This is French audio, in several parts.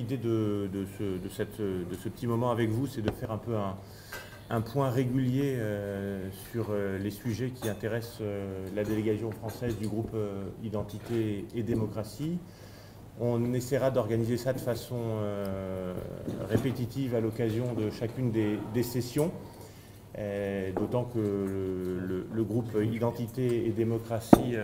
l'idée de ce petit moment avec vous, c'est de faire un peu un point régulier sur les sujets qui intéressent la délégation française du groupe Identité et Démocratie. On essaiera d'organiser ça de façon répétitive à l'occasion de chacune des sessions, d'autant que le groupe Identité et Démocratie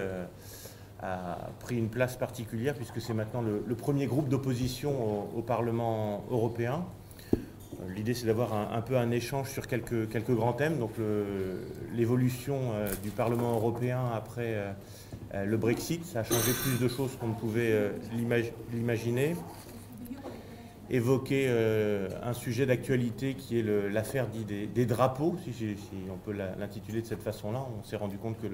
a pris une place particulière puisque c'est maintenant le premier groupe d'opposition au Parlement européen. L'idée, c'est d'avoir un peu un échange sur quelques grands thèmes, donc l'évolution du Parlement européen après le Brexit. Ça a changé plus de choses qu'on ne pouvait l'imaginer. Évoquer un sujet d'actualité qui est l'affaire des drapeaux, si on peut l'intituler de cette façon-là. On s'est rendu compte que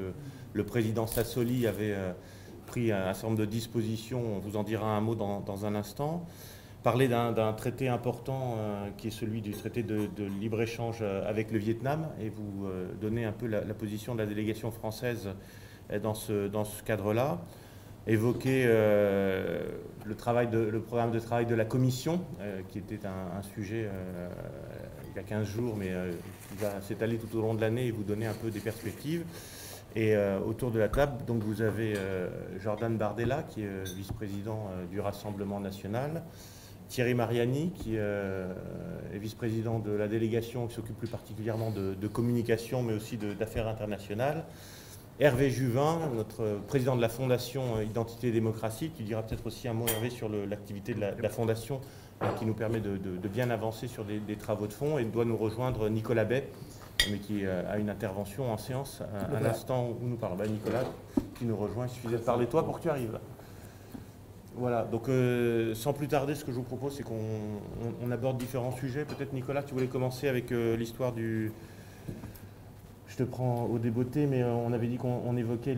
le président Sassoli avait pris un certain nombre de dispositions, on vous en dira un mot dans un instant. Parler d'un traité important qui est celui du traité de libre-échange avec le Vietnam et vous donner un peu la position de la délégation française dans ce cadre-là. Évoquer le programme de travail de la Commission, qui était un sujet il y a 15 jours, mais qui va s'étaler tout au long de l'année et vous donner un peu des perspectives. Et autour de la table, donc vous avez Jordan Bardella, qui est vice-président du Rassemblement national, Thierry Mariani, qui est vice-président de la délégation qui s'occupe plus particulièrement de communication, mais aussi d'affaires internationales. Hervé Juvin, notre président de la Fondation Identité et Démocratie. Tu diras peut-être aussi un mot, Hervé, sur l'activité de la Fondation qui nous permet de bien avancer sur des travaux de fond. Et doit nous rejoindre Nicolas Bay, mais qui a une intervention en séance à l'instant où nous parlons. Nicolas, qui nous rejoint. Il suffisait de parler toi pour que tu arrives. Voilà, donc sans plus tarder, ce que je vous propose, c'est qu'on aborde différents sujets. Peut-être, Nicolas, tu voulais commencer avec l'histoire du... Je te prends au débeauté, mais on avait dit qu'on évoquait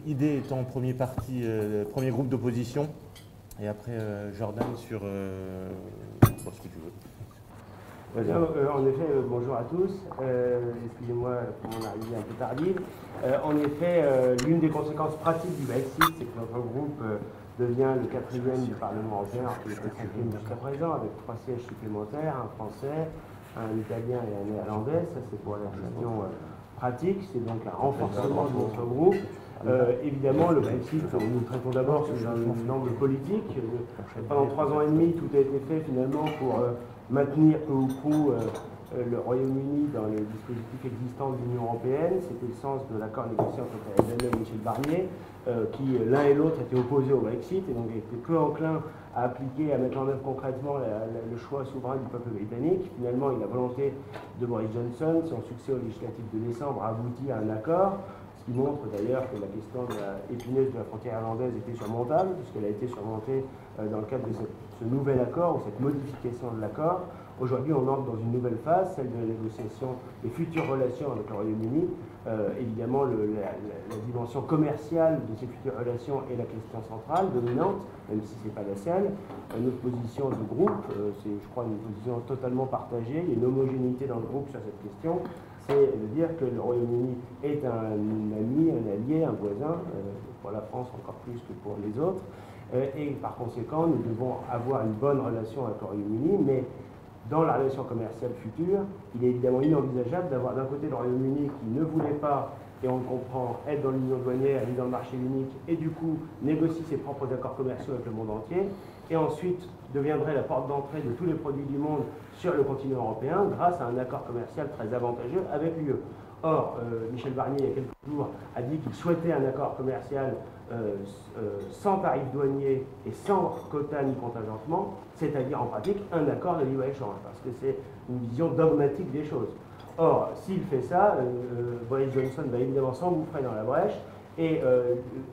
l'idée étant premier premier groupe d'opposition, et après Jordan sur ce que tu veux. En effet, bonjour à tous. Excusez-moi pour mon arrivée un peu tardive. En effet, l'une des conséquences pratiques du Brexit, c'est que notre groupe devient le 4e du Parlement européen, alors qu'il était 5e jusqu'à présent, avec 3 sièges supplémentaires, un français, un italien et un néerlandais. Ça, c'est pour la gestion pratique. C'est donc un renforcement de notre groupe. Évidemment, le Brexit, nous le traitons d'abord sous un angle politique. Pendant 3 ans et demi, tout a été fait finalement pour maintenir peu ou prou le Royaume-Uni dans les dispositifs existants de l'Union européenne. C'était le sens de l'accord négocié entre Theresa May et Michel Barnier, qui l'un et l'autre étaient opposés au Brexit et donc étaient peu enclins à appliquer, à mettre en œuvre concrètement le choix souverain du peuple britannique. Finalement, la volonté de Boris Johnson, son succès aux législatives de décembre, a abouti à un accord, ce qui montre d'ailleurs que la question épineuse de la frontière irlandaise était surmontable, puisqu'elle a été surmontée dans le cadre de ce nouvel accord, ou cette modification de l'accord. Aujourd'hui, on entre dans une nouvelle phase, celle de la négociation des futures relations avec le Royaume-Uni. Évidemment, la dimension commerciale de ces futures relations est la question centrale, dominante, même si ce n'est pas la seule. Notre position de groupe, c'est, je crois, une position totalement partagée. Il y a une homogénéité dans le groupe sur cette question. C'est de dire que le Royaume-Uni est un ami, un allié, un voisin, pour la France encore plus que pour les autres. Et par conséquent, nous devons avoir une bonne relation avec le Royaume-Uni, mais dans la relation commerciale future, il est évidemment inenvisageable d'avoir d'un côté le Royaume-Uni qui ne voulait pas, et on le comprend, être dans l'union douanière, ni dans le marché unique, et du coup négocie ses propres accords commerciaux avec le monde entier, et ensuite deviendrait la porte d'entrée de tous les produits du monde sur le continent européen grâce à un accord commercial très avantageux avec l'UE. Or, Michel Barnier, il y a quelques jours, a dit qu'il souhaitait un accord commercial sans tarif douanier et sans quota ni contingentement, c'est-à-dire en pratique un accord de libre-échange, parce que c'est une vision dogmatique des choses. Or, s'il fait ça, Boris Johnson va évidemment s'engouffrer dans la brèche, et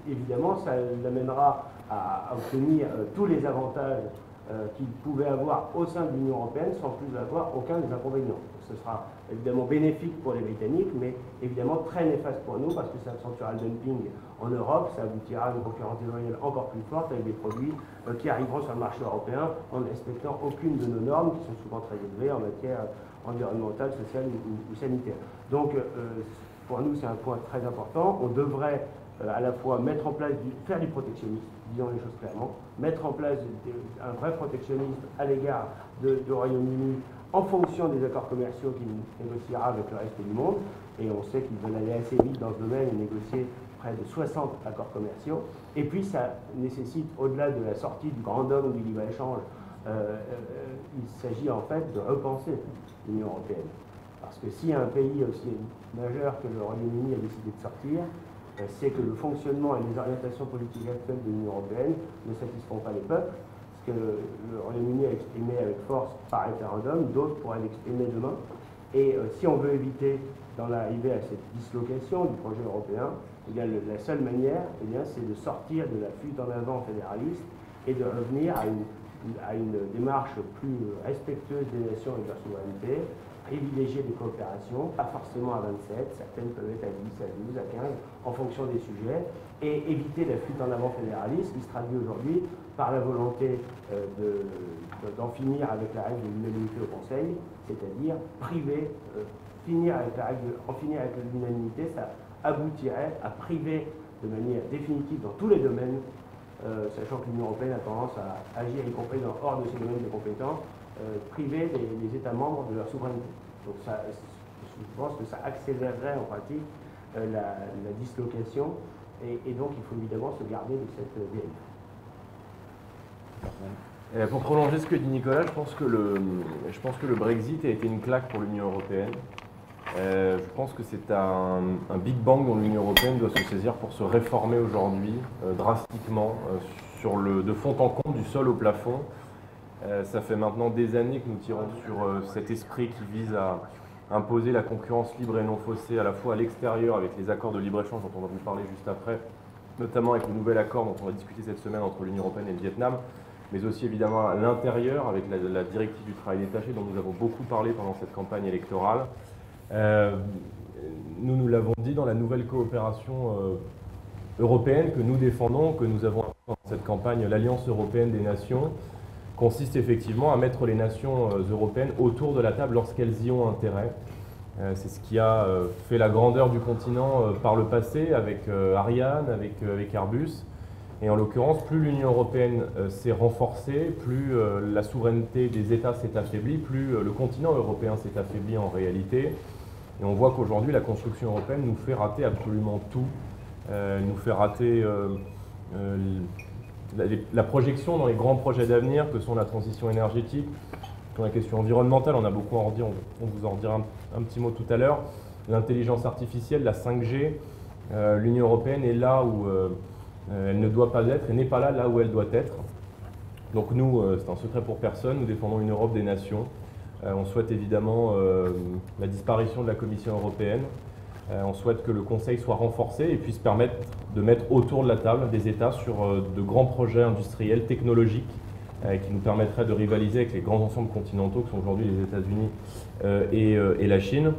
évidemment, ça l'amènera à obtenir tous les avantages qu'il pouvait avoir au sein de l'Union européenne sans plus avoir aucun des inconvénients. Ce sera évidemment bénéfique pour les Britanniques, mais évidemment très néfaste pour nous parce que ça accentuera le dumping en Europe, ça aboutira à une concurrence déloyale encore plus forte avec des produits qui arriveront sur le marché européen en ne respectant aucune de nos normes qui sont souvent très élevées en matière environnementale, sociale ou sanitaire. Donc, pour nous c'est un point très important. On devrait à la fois mettre en place, faire du protectionnisme, disons les choses clairement, mettre en place un vrai protectionnisme à l'égard du Royaume-Uni en fonction des accords commerciaux qu'il négociera avec le reste du monde. Et on sait qu'ils veulent aller assez vite dans ce domaine et négocier près de 60 accords commerciaux. Et puis ça nécessite, au-delà de la sortie du grand dogme du libre-échange, il s'agit en fait de repenser l'Union européenne. Parce que si un pays aussi majeur que le Royaume-Uni a décidé de sortir, c'est que le fonctionnement et les orientations politiques actuelles de l'Union européenne ne satisfont pas les peuples, ce que le Royaume-Uni a exprimé avec force par référendum, d'autres pourraient l'exprimer demain. Et si on veut éviter d'en arriver à cette dislocation du projet européen, eh bien, la seule manière, eh bien, c'est de sortir de la fuite en avant fédéraliste et de revenir à une démarche plus respectueuse des nations et de leur souveraineté, privilégier des coopérations, pas forcément à 27, certaines peuvent être à 10, à 12, à 15, en fonction des sujets, et éviter la fuite en avant fédéraliste qui se traduit aujourd'hui par la volonté d'en finir avec la règle de l'unanimité au Conseil, c'est-à-dire en finir avec l'unanimité, ça aboutirait à priver de manière définitive dans tous les domaines, sachant que l'Union européenne a tendance à agir, y compris hors de ses domaines de compétences, priver les États membres de leur souveraineté. Donc ça, je pense que ça accélérerait en pratique la dislocation et donc il faut évidemment se garder de cette dérive. Et pour prolonger ce que dit Nicolas, je pense que le Brexit a été une claque pour l'Union européenne. Je pense que c'est un big bang dont l'Union européenne doit se saisir pour se réformer aujourd'hui drastiquement de fond en comble, du sol au plafond. Ça fait maintenant des années que nous tirons sur cet esprit qui vise à imposer la concurrence libre et non faussée à la fois à l'extérieur avec les accords de libre-échange dont on va vous parler juste après, notamment avec le nouvel accord dont on va discuter cette semaine entre l'Union européenne et le Vietnam, mais aussi évidemment à l'intérieur avec la directive du travail détaché dont nous avons beaucoup parlé pendant cette campagne électorale. Nous l'avons dit dans la nouvelle coopération européenne que nous défendons, que nous avons dans cette campagne, l'Alliance européenne des nations, consiste effectivement à mettre les nations européennes autour de la table lorsqu'elles y ont intérêt. C'est ce qui a fait la grandeur du continent par le passé avec Ariane, avec Airbus. Et en l'occurrence, plus l'Union européenne s'est renforcée, plus la souveraineté des États s'est affaiblie, plus le continent européen s'est affaibli en réalité. Et on voit qu'aujourd'hui, la construction européenne nous fait rater absolument tout. Nous fait rater la projection dans les grands projets d'avenir que sont la transition énergétique, la question environnementale, on a beaucoup à en dire, on vous en dira un petit mot tout à l'heure, l'intelligence artificielle, la 5G, l'Union européenne est là où elle ne doit pas être et n'est pas là où elle doit être. Donc nous, c'est un secret pour personne, nous défendons une Europe des nations. On souhaite évidemment la disparition de la Commission européenne. On souhaite que le Conseil soit renforcé et puisse permettre de mettre autour de la table des États sur de grands projets industriels, technologiques, qui nous permettraient de rivaliser avec les grands ensembles continentaux que sont aujourd'hui les États-Unis et la Chine.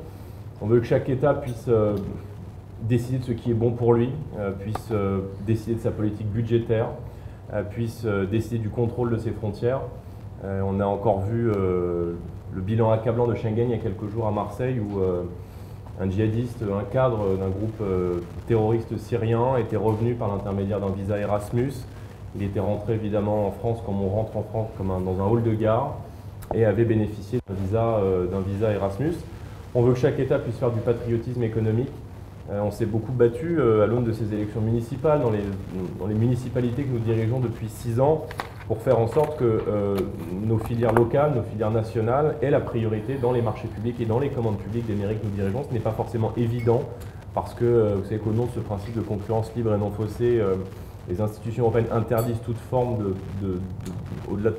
On veut que chaque État puisse décider de ce qui est bon pour lui, puisse décider de sa politique budgétaire, puisse décider du contrôle de ses frontières. On a encore vu le bilan accablant de Schengen il y a quelques jours à Marseille où un djihadiste, un cadre d'un groupe terroriste syrien était revenu par l'intermédiaire d'un visa Erasmus. Il était rentré évidemment en France comme on rentre en France, comme dans un hall de gare, et avait bénéficié d'un visa Erasmus. On veut que chaque État puisse faire du patriotisme économique. On s'est beaucoup battu à l'aune de ces élections municipales, dans les municipalités que nous dirigeons depuis 6 ans, pour faire en sorte que nos filières locales, nos filières nationales aient la priorité dans les marchés publics et dans les commandes publiques des mairies que nous dirigeons. Ce n'est pas forcément évident parce que vous savez qu'au nom de ce principe de concurrence libre et non faussée, les institutions européennes interdisent toute forme au-delà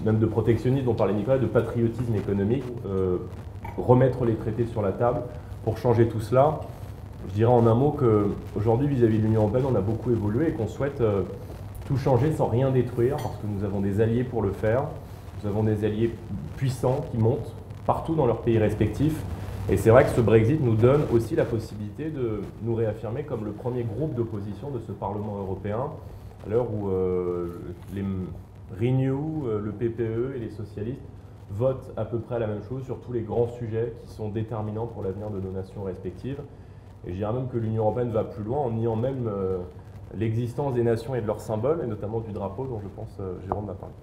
même de protectionnisme dont parlait Nicolas, de patriotisme économique, remettre les traités sur la table pour changer tout cela. Je dirais en un mot qu'aujourd'hui, vis-à-vis de l'Union européenne, on a beaucoup évolué et qu'on souhaite tout changer sans rien détruire parce que nous avons des alliés pour le faire. Nous avons des alliés puissants qui montent partout dans leurs pays respectifs. Et c'est vrai que ce Brexit nous donne aussi la possibilité de nous réaffirmer comme le premier groupe d'opposition de ce Parlement européen, à l'heure où les Renew, le PPE et les socialistes votent à peu près la même chose sur tous les grands sujets qui sont déterminants pour l'avenir de nos nations respectives. Et je dirais même que l'Union européenne va plus loin en niant même l'existence des nations et de leurs symboles, et notamment du drapeau dont je pense Jérôme m'a parlé.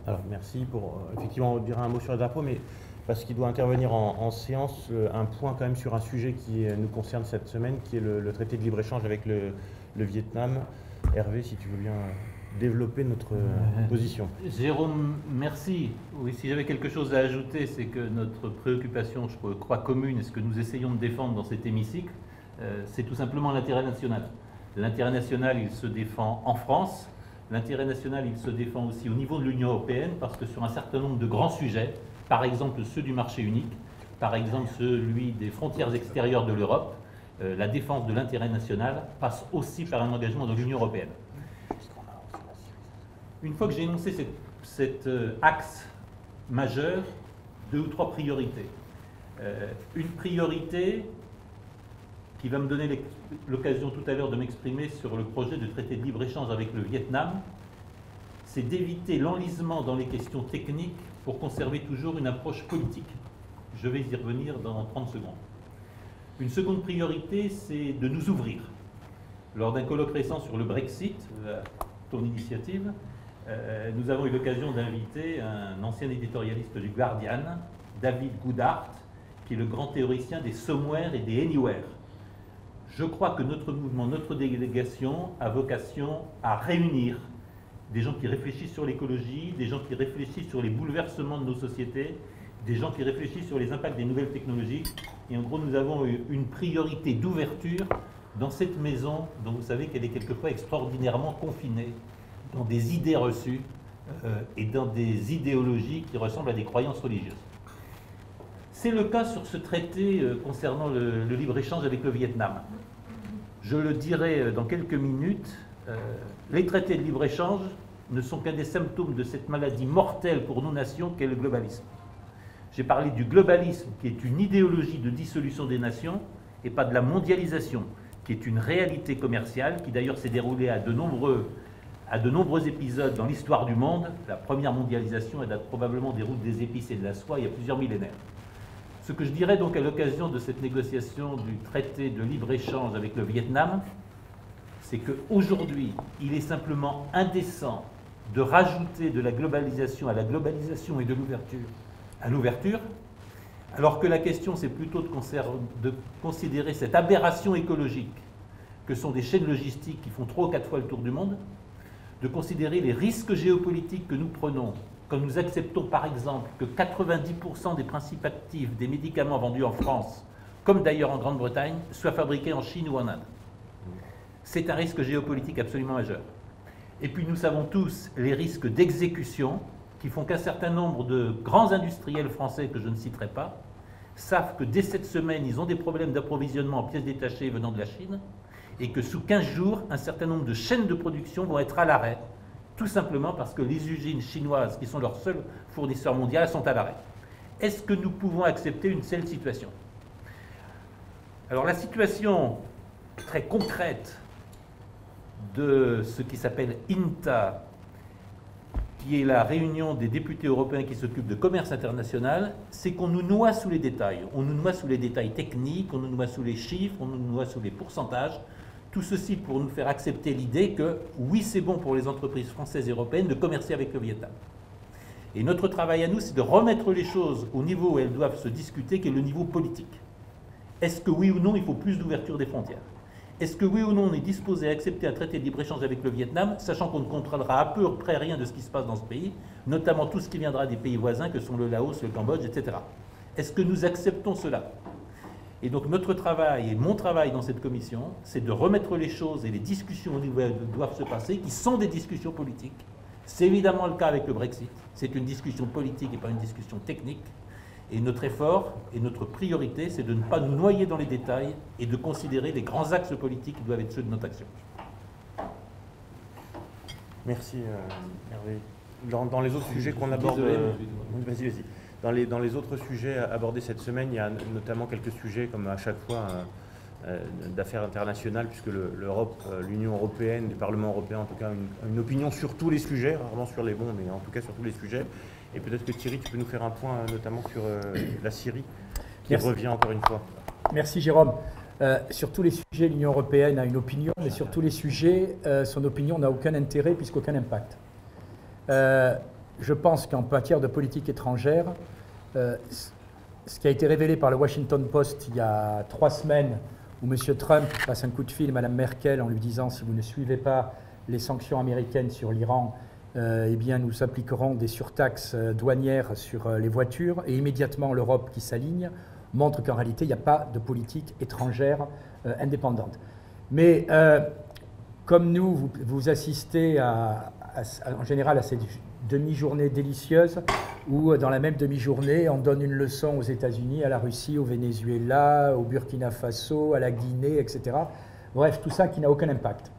Alors merci pour, effectivement, on dira un mot sur le drapeau, mais parce qu'il doit intervenir en séance, un point quand même sur un sujet qui nous concerne cette semaine, qui est le traité de libre-échange avec le Vietnam. Hervé, si tu veux bien développer notre position. Jérôme, merci. Oui, si j'avais quelque chose à ajouter, c'est que notre préoccupation, je crois, commune, et ce que nous essayons de défendre dans cet hémicycle, c'est tout simplement l'intérêt national. L'intérêt national, il se défend en France. L'intérêt national, il se défend aussi au niveau de l'Union européenne, parce que sur un certain nombre de grands sujets, par exemple ceux du marché unique, par exemple celui des frontières extérieures de l'Europe, la défense de l'intérêt national passe aussi par un engagement de l'Union européenne. Une fois que j'ai énoncé cet axe majeur, 2 ou 3 priorités. Une priorité qui va me donner l'occasion tout à l'heure de m'exprimer sur le projet de traité de libre-échange avec le Vietnam, c'est d'éviter l'enlisement dans les questions techniques pour conserver toujours une approche politique. Je vais y revenir dans 30 secondes. Une seconde priorité, c'est de nous ouvrir. Lors d'un colloque récent sur le Brexit, ton initiative, nous avons eu l'occasion d'inviter un ancien éditorialiste du Guardian, David Goodhart, qui est le grand théoricien des somewhere et des anywhere. Je crois que notre mouvement, notre délégation a vocation à réunir des gens qui réfléchissent sur l'écologie, des gens qui réfléchissent sur les bouleversements de nos sociétés, des gens qui réfléchissent sur les impacts des nouvelles technologies. Et en gros, nous avons eu une priorité d'ouverture dans cette maison dont vous savez qu'elle est quelquefois extraordinairement confinée dans des idées reçues et dans des idéologies qui ressemblent à des croyances religieuses. C'est le cas sur ce traité concernant le libre-échange avec le Vietnam. Je le dirai dans quelques minutes, les traités de libre-échange ne sont qu'un des symptômes de cette maladie mortelle pour nos nations qu'est le globalisme. J'ai parlé du globalisme qui est une idéologie de dissolution des nations et pas de la mondialisation qui est une réalité commerciale qui d'ailleurs s'est déroulée à de nombreux épisodes dans l'histoire du monde. La première mondialisation, elle date probablement des routes des épices et de la soie il y a plusieurs millénaires. Ce que je dirais donc à l'occasion de cette négociation du traité de libre-échange avec le Vietnam, c'est qu'aujourd'hui, il est simplement indécent de rajouter de la globalisation à la globalisation et de l'ouverture à l'ouverture, alors que la question c'est plutôt de considérer cette aberration écologique que sont des chaînes logistiques qui font 3 ou 4 fois le tour du monde, de considérer les risques géopolitiques que nous prenons quand nous acceptons par exemple que 90% des principes actifs des médicaments vendus en France, comme d'ailleurs en Grande-Bretagne, soient fabriqués en Chine ou en Inde. C'est un risque géopolitique absolument majeur. Et puis nous savons tous les risques d'exécution qui font qu'un certain nombre de grands industriels français, que je ne citerai pas, savent que dès cette semaine, ils ont des problèmes d'approvisionnement en pièces détachées venant de la Chine, et que sous 15 jours, un certain nombre de chaînes de production vont être à l'arrêt, tout simplement parce que les usines chinoises, qui sont leurs seuls fournisseurs mondiaux, sont à l'arrêt. Est-ce que nous pouvons accepter une telle situation? Alors la situation très concrète de ce qui s'appelle INTA, qui est la réunion des députés européens qui s'occupent de commerce international, c'est qu'on nous noie sous les détails. On nous noie sous les détails techniques, on nous noie sous les chiffres, on nous noie sous les pourcentages. Tout ceci pour nous faire accepter l'idée que, oui, c'est bon pour les entreprises françaises et européennes de commercer avec le Vietnam. Et notre travail à nous, c'est de remettre les choses au niveau où elles doivent se discuter, qui est le niveau politique. Est-ce que oui ou non, il faut plus d'ouverture des frontières? Est-ce que oui ou non, on est disposé à accepter un traité de libre-échange avec le Vietnam, sachant qu'on ne contrôlera à peu près rien de ce qui se passe dans ce pays, notamment tout ce qui viendra des pays voisins que sont le Laos, le Cambodge, etc. Est-ce que nous acceptons cela? Et donc notre travail, et mon travail dans cette commission, c'est de remettre les choses et les discussions au niveau où elles doivent se passer, qui sont des discussions politiques. C'est évidemment le cas avec le Brexit. C'est une discussion politique et pas une discussion technique. Et notre effort et notre priorité, c'est de ne pas nous noyer dans les détails et de considérer les grands axes politiques qui doivent être ceux de notre action. Merci Hervé. Dans les autres sujets qu'on aborde... Vas-y. Dans les autres sujets abordés cette semaine, il y a notamment quelques sujets, comme à chaque fois, d'affaires internationales, puisque l'Union européenne, le Parlement européen en tout cas, une opinion sur tous les sujets, rarement sur les bons, mais en tout cas sur tous les sujets. Et peut-être que Thierry, tu peux nous faire un point notamment sur la Syrie, qui revient encore une fois. Merci Jérôme. Sur tous les sujets, l'Union européenne a une opinion, mais sur tous les sujets, son opinion n'a aucun intérêt puisqu'aucun impact. Je pense qu'en matière de politique étrangère, ce qui a été révélé par le Washington Post il y a 3 semaines, où M. Trump passe un coup de fil à Mme Merkel en lui disant « si vous ne suivez pas les sanctions américaines sur l'Iran, eh bien nous appliquerons des surtaxes douanières sur les voitures » et immédiatement l'Europe qui s'aligne, montre qu'en réalité, il n'y a pas de politique étrangère indépendante. Mais comme nous, vous assistez en général à ces demi-journées délicieuses où dans la même demi-journée, on donne une leçon aux États-Unis, à la Russie, au Venezuela, au Burkina Faso, à la Guinée, etc. Bref, tout ça qui n'a aucun impact.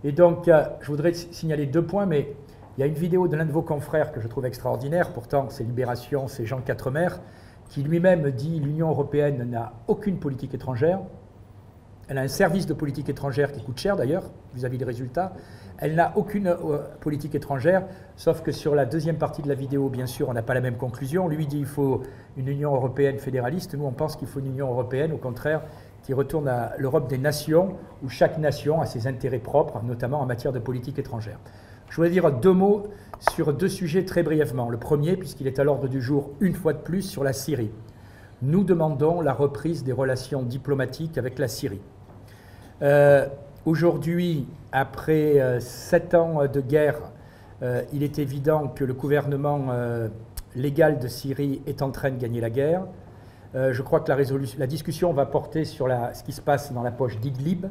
Et donc, je voudrais signaler 2 points, mais il y a une vidéo de l'un de vos confrères que je trouve extraordinaire, pourtant c'est Libération, c'est Jean Quatremer, qui lui-même dit l'Union européenne n'a aucune politique étrangère. Elle a un service de politique étrangère qui coûte cher d'ailleurs, vis-à-vis des résultats. Elle n'a aucune politique étrangère, sauf que sur la deuxième partie de la vidéo, bien sûr, on n'a pas la même conclusion. Lui dit qu'il faut une Union européenne fédéraliste. Nous, on pense qu'il faut une Union européenne, au contraire, qui retourne à l'Europe des nations, où chaque nation a ses intérêts propres, notamment en matière de politique étrangère. Je voudrais dire 2 mots sur 2 sujets très brièvement. Le premier, puisqu'il est à l'ordre du jour une fois de plus, sur la Syrie. Nous demandons la reprise des relations diplomatiques avec la Syrie. Aujourd'hui, après 7 ans de guerre, il est évident que le gouvernement légal de Syrie est en train de gagner la guerre. Je crois que la discussion va porter sur ce qui se passe dans la poche d'Idlib.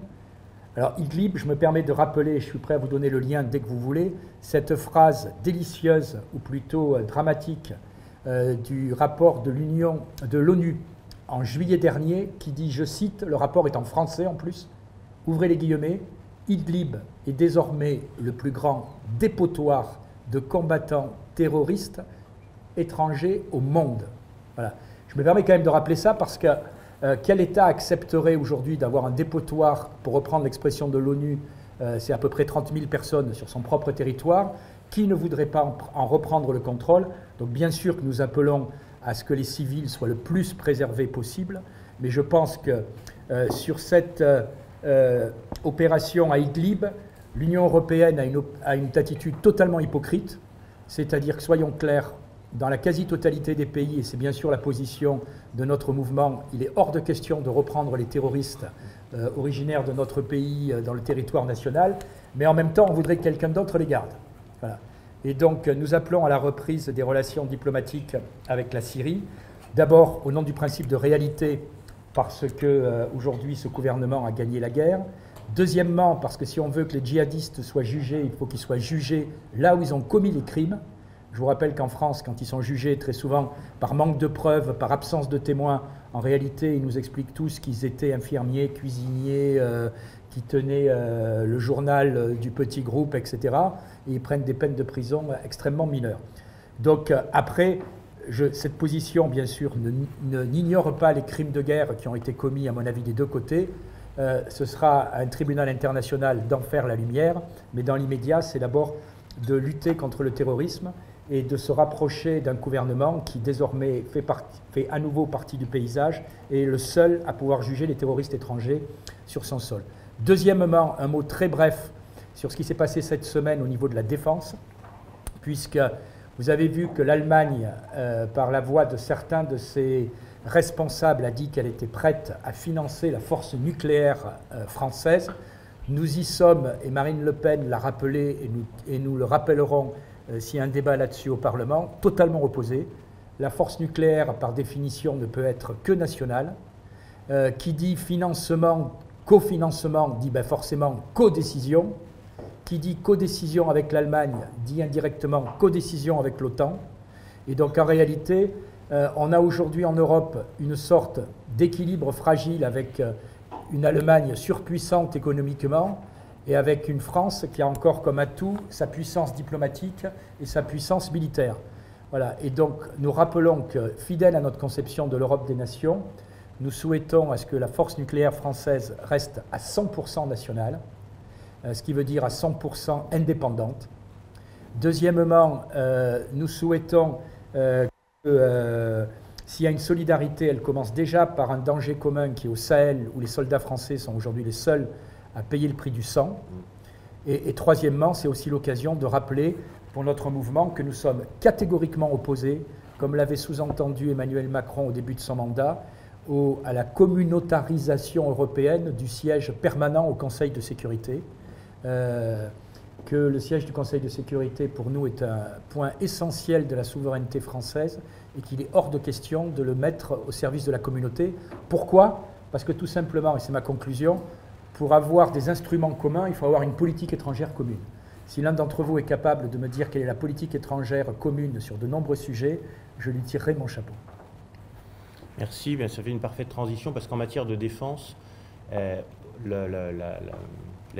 Alors Idlib, je me permets de rappeler, je suis prêt à vous donner le lien dès que vous voulez, cette phrase délicieuse, ou plutôt dramatique, du rapport de l'ONU en juillet dernier, qui dit, je cite, le rapport est en français en plus, ouvrez les guillemets, Idlib est désormais le plus grand dépotoir de combattants terroristes étrangers au monde. Voilà. Je me permets quand même de rappeler ça parce que quel État accepterait aujourd'hui d'avoir un dépotoir, pour reprendre l'expression de l'ONU, c'est à peu près 30 000 personnes sur son propre territoire, qui ne voudrait pas en reprendre le contrôle? Donc bien sûr que nous appelons à ce que les civils soient le plus préservés possible, mais je pense que sur cette opération à Idlib, l'Union européenne a une attitude totalement hypocrite, c'est-à-dire que, soyons clairs, dans la quasi-totalité des pays, et c'est bien sûr la position de notre mouvement, il est hors de question de reprendre les terroristes originaires de notre pays dans le territoire national, mais en même temps, on voudrait que quelqu'un d'autre les garde. Voilà. Et donc, nous appelons à la reprise des relations diplomatiques avec la Syrie, d'abord au nom du principe de réalité, parce qu'aujourd'hui, ce gouvernement a gagné la guerre. Deuxièmement, parce que si on veut que les djihadistes soient jugés, il faut qu'ils soient jugés là où ils ont commis les crimes. Je vous rappelle qu'en France, quand ils sont jugés, très souvent par manque de preuves, par absence de témoins, en réalité, ils nous expliquent tous qu'ils étaient infirmiers, cuisiniers, qui tenaient le journal du petit groupe, etc. Et ils prennent des peines de prison extrêmement mineures. Donc après, cette position, bien sûr, n'ignore pas les crimes de guerre qui ont été commis, à mon avis, des 2 côtés. Ce sera à un tribunal international d'en faire la lumière, mais dans l'immédiat, c'est d'abord de lutter contre le terrorisme et de se rapprocher d'un gouvernement qui désormais fait à nouveau partie du paysage et est le seul à pouvoir juger les terroristes étrangers sur son sol. Deuxièmement, un mot très bref sur ce qui s'est passé cette semaine au niveau de la défense, puisque vous avez vu que l'Allemagne, par la voix de certains de ses responsables, a dit qu'elle était prête à financer la force nucléaire française. Nous y sommes, et Marine Le Pen l'a rappelé, et nous le rappellerons s'il y a un débat là-dessus au Parlement, totalement opposé. La force nucléaire, par définition, ne peut être que nationale. Qui dit financement, cofinancement, dit forcément codécision. Qui dit codécision avec l'Allemagne, dit indirectement codécision avec l'OTAN. Et donc en réalité, on a aujourd'hui en Europe une sorte d'équilibre fragile avec une Allemagne surpuissante économiquement et avec une France qui a encore comme atout sa puissance diplomatique et sa puissance militaire. Voilà. Et donc nous rappelons que, fidèles à notre conception de l'Europe des nations, nous souhaitons à ce que la force nucléaire française reste à 100% nationale, ce qui veut dire à 100% indépendante. Deuxièmement, nous souhaitons que S'il y a une solidarité, elle commence déjà par un danger commun qui est au Sahel, où les soldats français sont aujourd'hui les seuls à payer le prix du sang. Et troisièmement, c'est aussi l'occasion de rappeler pour notre mouvement que nous sommes catégoriquement opposés, comme l'avait sous-entendu Emmanuel Macron au début de son mandat, à la communautarisation européenne du siège permanent au Conseil de sécurité. Que le siège du Conseil de sécurité, pour nous, est un point essentiel de la souveraineté française et qu'il est hors de question de le mettre au service de la communauté. Pourquoi ? Parce que tout simplement, et c'est ma conclusion, pour avoir des instruments communs, il faut avoir une politique étrangère commune. Si l'un d'entre vous est capable de me dire quelle est la politique étrangère commune sur de nombreux sujets, je lui tirerai mon chapeau. Merci, bien, ça fait une parfaite transition parce qu'en matière de défense, la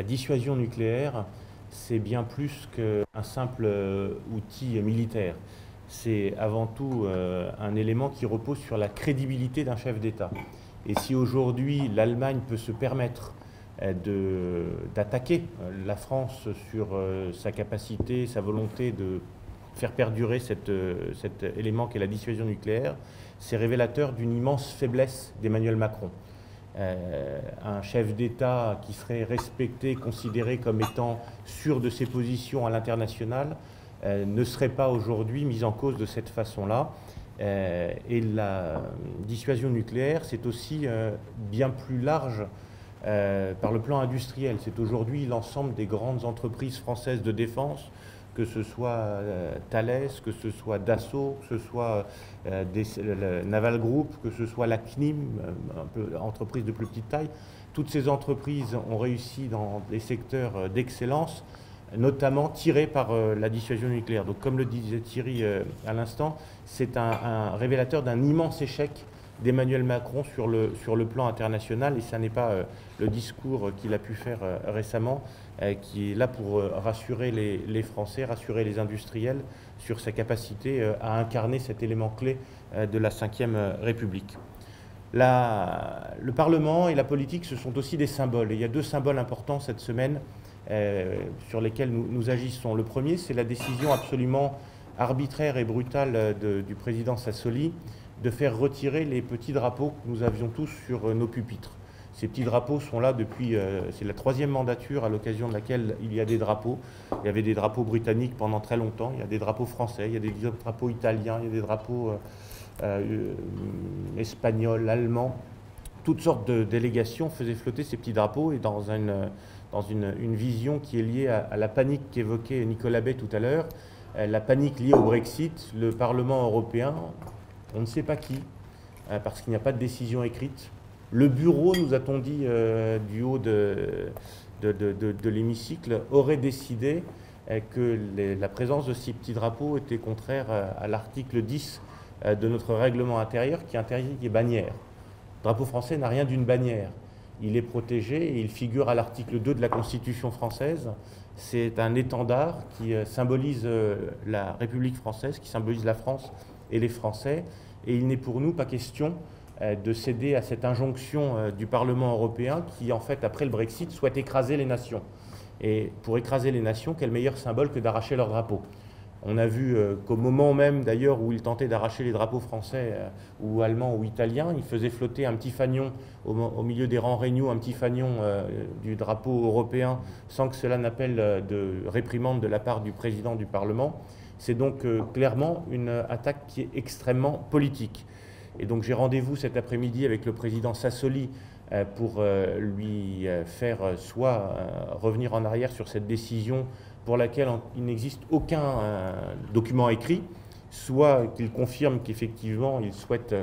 dissuasion nucléaire, c'est bien plus qu'un simple outil militaire. C'est avant tout un élément qui repose sur la crédibilité d'un chef d'État. Et si aujourd'hui l'Allemagne peut se permettre d'attaquer la France sur sa capacité, sa volonté de faire perdurer cet élément qu'est la dissuasion nucléaire, c'est révélateur d'une immense faiblesse d'Emmanuel Macron. Un chef d'État qui serait respecté, considéré comme étant sûr de ses positions à l'international, ne serait pas aujourd'hui mis en cause de cette façon-là. Et la dissuasion nucléaire, c'est aussi bien plus large par le plan industriel. C'est aujourd'hui l'ensemble des grandes entreprises françaises de défense, que ce soit Thales, que ce soit Dassault, que ce soit le Naval Group, que ce soit la CNIM, un peu entreprise de plus petite taille. Toutes ces entreprises ont réussi dans des secteurs d'excellence, notamment tirés par la dissuasion nucléaire. Donc comme le disait Thierry à l'instant, c'est un révélateur d'un immense échec d'Emmanuel Macron sur le plan international, et ça n'est pas le discours qu'il a pu faire récemment, qui est là pour rassurer les Français, rassurer les industriels sur sa capacité à incarner cet élément clé de la Ve République. Le Parlement et la politique, ce sont aussi des symboles. Et il y a deux symboles importants cette semaine sur lesquels nous agissons. Le premier, c'est la décision absolument arbitraire et brutale du président Sassoli de faire retirer les petits drapeaux que nous avions tous sur nos pupitres. Ces petits drapeaux sont là depuis, c'est la 3e mandature à l'occasion de laquelle il y a des drapeaux. Il y avait des drapeaux britanniques pendant très longtemps, il y a des drapeaux français, il y a des drapeaux italiens, il y a des drapeaux espagnols, allemands. Toutes sortes de délégations faisaient flotter ces petits drapeaux, et dans une vision qui est liée à la panique qu'évoquait Nicolas Bay tout à l'heure, la panique liée au Brexit, le Parlement européen, on ne sait pas qui, parce qu'il n'y a pas de décision écrite. Le bureau, nous a-t-on dit du haut de l'hémicycle, aurait décidé que la présence de ces petits drapeaux était contraire à l'article 10 de notre règlement intérieur qui interdit les bannières. Le drapeau français n'a rien d'une bannière. Il est protégé et il figure à l'article 2 de la Constitution française. C'est un étendard qui symbolise la République française, qui symbolise la France et les Français. Et il n'est pour nous pas question de céder à cette injonction du Parlement européen qui, en fait, après le Brexit, souhaite écraser les nations. Et pour écraser les nations, quel meilleur symbole que d'arracher leur drapeau? On a vu qu'au moment même, d'ailleurs, où il tentait d'arracher les drapeaux français ou allemands ou italiens, il faisait flotter un petit fanion au milieu des rangs régnaux, un petit fanion du drapeau européen, sans que cela n'appelle de réprimande de la part du président du Parlement. C'est donc clairement une attaque qui est extrêmement politique. Et donc j'ai rendez-vous cet après-midi avec le président Sassoli pour lui faire soit revenir en arrière sur cette décision pour laquelle il n'existe aucun document écrit, soit qu'il confirme qu'effectivement il souhaite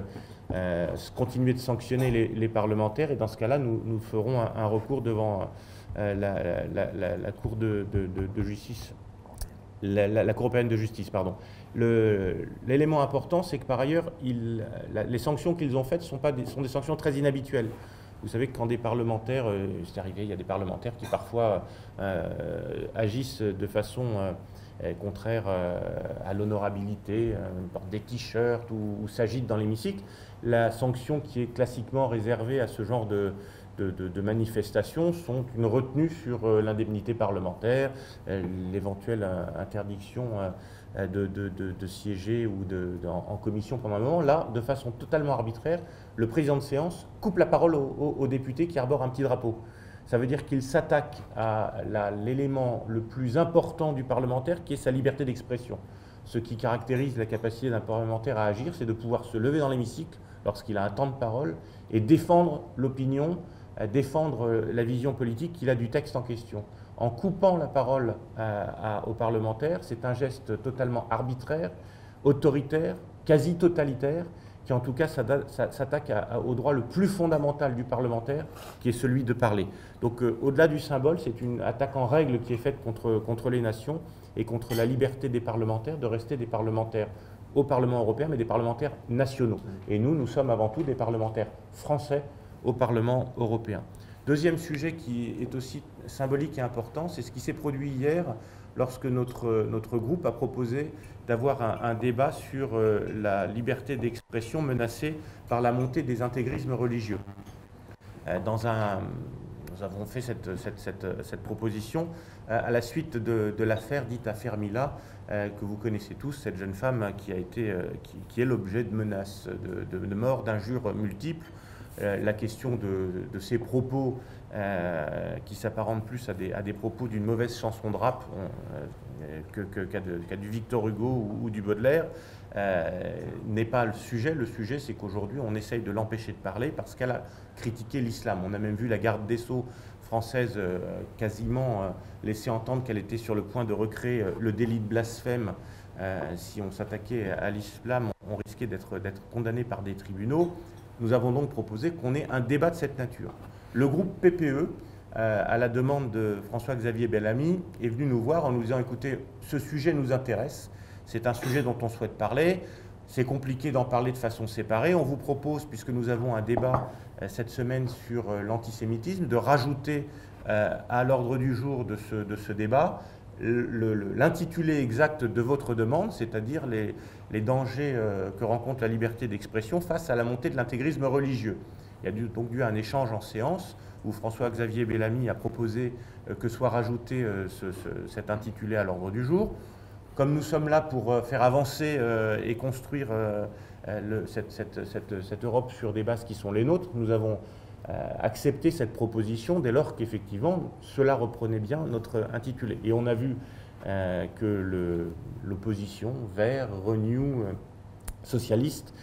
continuer de sanctionner les parlementaires, et dans ce cas-là nous ferons un recours devant la Cour de justice, la Cour européenne de justice, pardon. L'élément important, c'est que par ailleurs, les sanctions qu'ils ont faites sont des sanctions très inhabituelles. Vous savez que quand des parlementaires, c'est arrivé, il y a des parlementaires qui parfois agissent de façon contraire à l'honorabilité, portent des t-shirts ou s'agitent dans l'hémicycle. La sanction qui est classiquement réservée à ce genre de manifestations sont une retenue sur l'indemnité parlementaire, l'éventuelle interdiction de siéger ou en commission pendant un moment. Là, de façon totalement arbitraire, le président de séance coupe la parole aux députés qui arborent un petit drapeau. Ça veut dire qu'il s'attaque à l'élément le plus important du parlementaire, qui est sa liberté d'expression. Ce qui caractérise la capacité d'un parlementaire à agir, c'est de pouvoir se lever dans l'hémicycle lorsqu'il a un temps de parole et défendre l'opinion, défendre la vision politique qu'il a du texte en question. En coupant la parole aux parlementaires, c'est un geste totalement arbitraire, autoritaire, quasi totalitaire, qui en tout cas s'attaque au droit le plus fondamental du parlementaire, qui est celui de parler. Donc au-delà du symbole, c'est une attaque en règle qui est faite contre les nations et contre la liberté des parlementaires de rester des parlementaires au Parlement européen, mais des parlementaires nationaux. Et nous sommes avant tout des parlementaires français au Parlement européen. Deuxième sujet qui est aussi symbolique et important, c'est ce qui s'est produit hier lorsque notre groupe a proposé d'avoir un débat sur la liberté d'expression menacée par la montée des intégrismes religieux. Nous avons fait cette proposition à la suite de l'affaire dite affaire Mila, que vous connaissez tous, cette jeune femme qui est l'objet de menaces de mort, d'injures multiples. La question de ces propos qui s'apparentent plus à des propos d'une mauvaise chanson de rap qu'à du Victor Hugo ou du Baudelaire n'est pas le sujet. Le sujet, c'est qu'aujourd'hui, on essaye de l'empêcher de parler parce qu'elle a critiqué l'islam. On a même vu la garde des Sceaux française quasiment laisser entendre qu'elle était sur le point de recréer le délit de blasphème. Si on s'attaquait à l'islam, on risquait d'être condamné par des tribunaux. Nous avons donc proposé qu'on ait un débat de cette nature. Le groupe PPE, à la demande de François-Xavier Bellamy, est venu nous voir en nous disant « Écoutez, ce sujet nous intéresse, c'est un sujet dont on souhaite parler, c'est compliqué d'en parler de façon séparée. On vous propose, puisque nous avons un débat cette semaine sur l'antisémitisme, de rajouter à l'ordre du jour de ce débat l'intitulé exact de votre demande, c'est-à-dire les dangers que rencontre la liberté d'expression face à la montée de l'intégrisme religieux. Il y a donc eu un échange en séance où François-Xavier Bellamy a proposé que soit rajouté cet intitulé à l'ordre du jour. Comme nous sommes là pour faire avancer et construire cette Europe sur des bases qui sont les nôtres, nous avons accepté cette proposition dès lors qu'effectivement cela reprenait bien notre intitulé. Et on a vu que l'opposition, Verts, Renew, socialiste,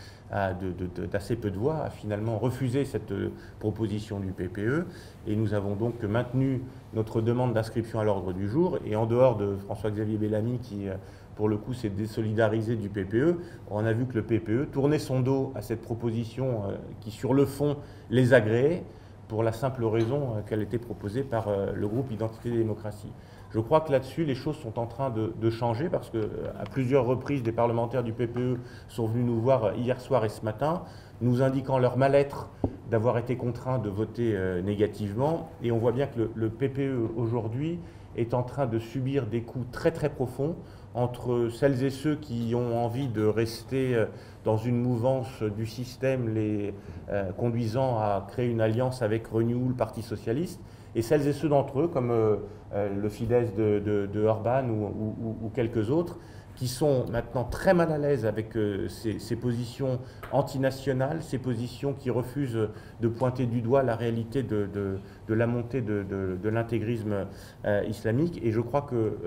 d'assez peu de voix, a finalement refusé cette proposition du PPE. Et nous avons donc maintenu notre demande d'inscription à l'ordre du jour. Et en dehors de François-Xavier Bellamy, qui pour le coup s'est désolidarisé du PPE, on a vu que le PPE tournait son dos à cette proposition qui, sur le fond, les agréait, pour la simple raison qu'elle était proposée par le groupe Identité et Démocratie. Je crois que là-dessus, les choses sont en train de changer parce qu'à plusieurs reprises, des parlementaires du PPE sont venus nous voir hier soir et ce matin, nous indiquant leur mal-être d'avoir été contraints de voter négativement. Et on voit bien que le PPE aujourd'hui est en train de subir des coups très très profonds entre celles et ceux qui ont envie de rester dans une mouvance du système les conduisant à créer une alliance avec Renew, le Parti socialiste, et celles et ceux d'entre eux, comme le Fidesz de Orban ou quelques autres, qui sont maintenant très mal à l'aise avec ces positions antinationales, ces positions qui refusent de pointer du doigt la réalité de la montée de l'intégrisme islamique. Et je crois que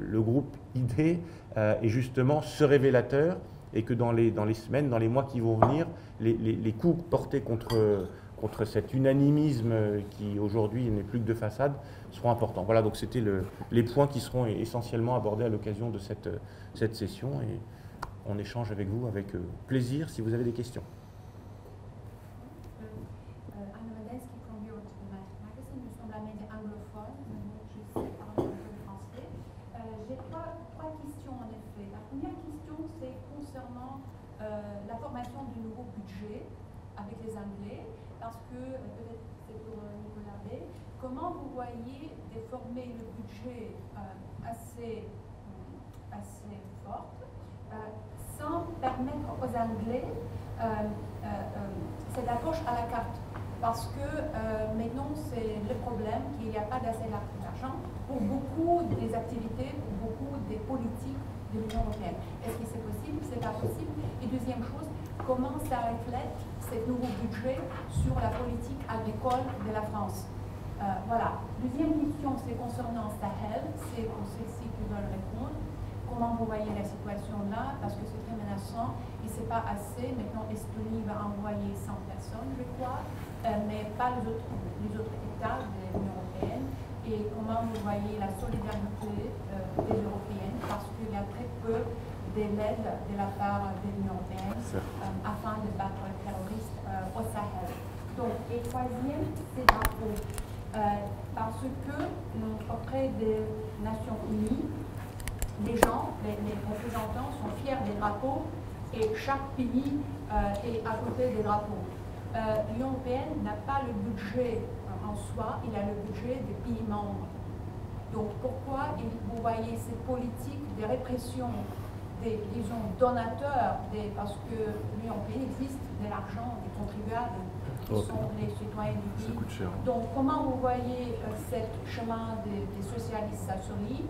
le groupe ID est justement ce révélateur, et que dans les semaines, dans les mois qui vont venir, les coups portés contre cet unanimisme qui aujourd'hui n'est plus que de façade seront importants. Voilà, donc c'était les points qui seront essentiellement abordés à l'occasion de cette session, et on échange avec vous avec plaisir si vous avez des questions. Anna Madensky from Europe Magazine. Nous sommes la média anglophone, je sais parler un peu français. J'ai trois questions en effet. La première question, c'est concernant la formation du nouveau budget avec les Anglais, parce que, peut-être c'est pour Nicolas B, comment vous voyez déformer le budget assez forte sans permettre aux Anglais cette approche à la carte? Parce que maintenant, c'est le problème qu'il n'y a pas d'assez d'argent pour beaucoup des activités, pour beaucoup des politiques de l'Union européenne. Est-ce que c'est possible? C'est pas possible. Et deuxième chose, comment ça reflète ce nouveau budget sur la politique agricole de la France? Voilà. Deuxième question, c'est concernant Sahel. C'est pour ceux-ci qui veulent répondre. Comment vous voyez la situation là? Parce que c'est très menaçant et c'est pas assez. Maintenant, Estonie va envoyer 100 personnes, je crois, mais pas les autres États de l'Union européenne. Et comment vous voyez la solidarité des Européennes? Parce qu'il y a très peu de l'aide de la part de l'Union européenne afin de battre les terroristes au Sahel. Donc, et troisième, c'est drapeaux. Parce que auprès des Nations Unies, les gens, les représentants sont fiers des drapeaux et chaque pays est à côté des drapeaux. L'Union européenne n'a pas le budget en soi, il a le budget des pays membres. Donc pourquoi vous voyez cette politique de répression des, disons, donateurs, parce que l'Union européenne existe de l'argent des contribuables qui sont les citoyens du pays. Donc comment vous voyez ce chemin des socialistes Sassoli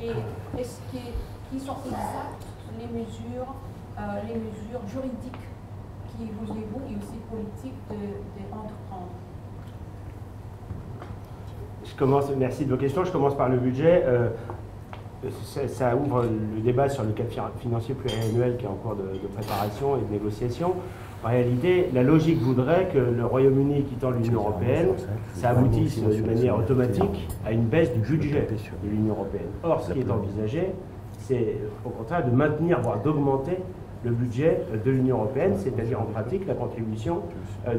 et est-ce qui sont exactes les mesures juridiques qui vous et vous et aussi politiques d'entreprendre? Merci de vos questions. Je commence par le budget. Ça ouvre le débat sur le cadre financier pluriannuel qui est en cours de préparation et de négociation. En réalité, la logique voudrait que le Royaume-Uni quittant l'Union européenne, ça aboutisse de manière automatique à une baisse du budget de l'Union européenne. Or, ce qui est envisagé, c'est au contraire de maintenir, voire d'augmenter le budget de l'Union européenne, c'est-à-dire en pratique la contribution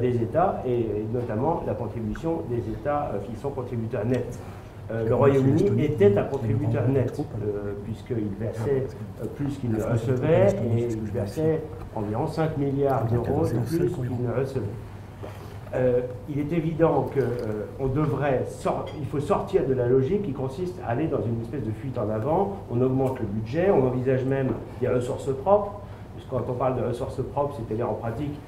des États et notamment la contribution des États qui sont contributeurs nets. Le Royaume-Uni était un contributeur net, puisqu'il versait plus qu'il ne recevait, et il versait environ 5 milliards d'euros de plus qu'il ne recevait. Il est évident qu'il faut sortir de la logique qui consiste à aller dans une espèce de fuite en avant. On augmente le budget, on envisage même des ressources propres. Quand on parle de ressources propres, c'est-à-dire en pratique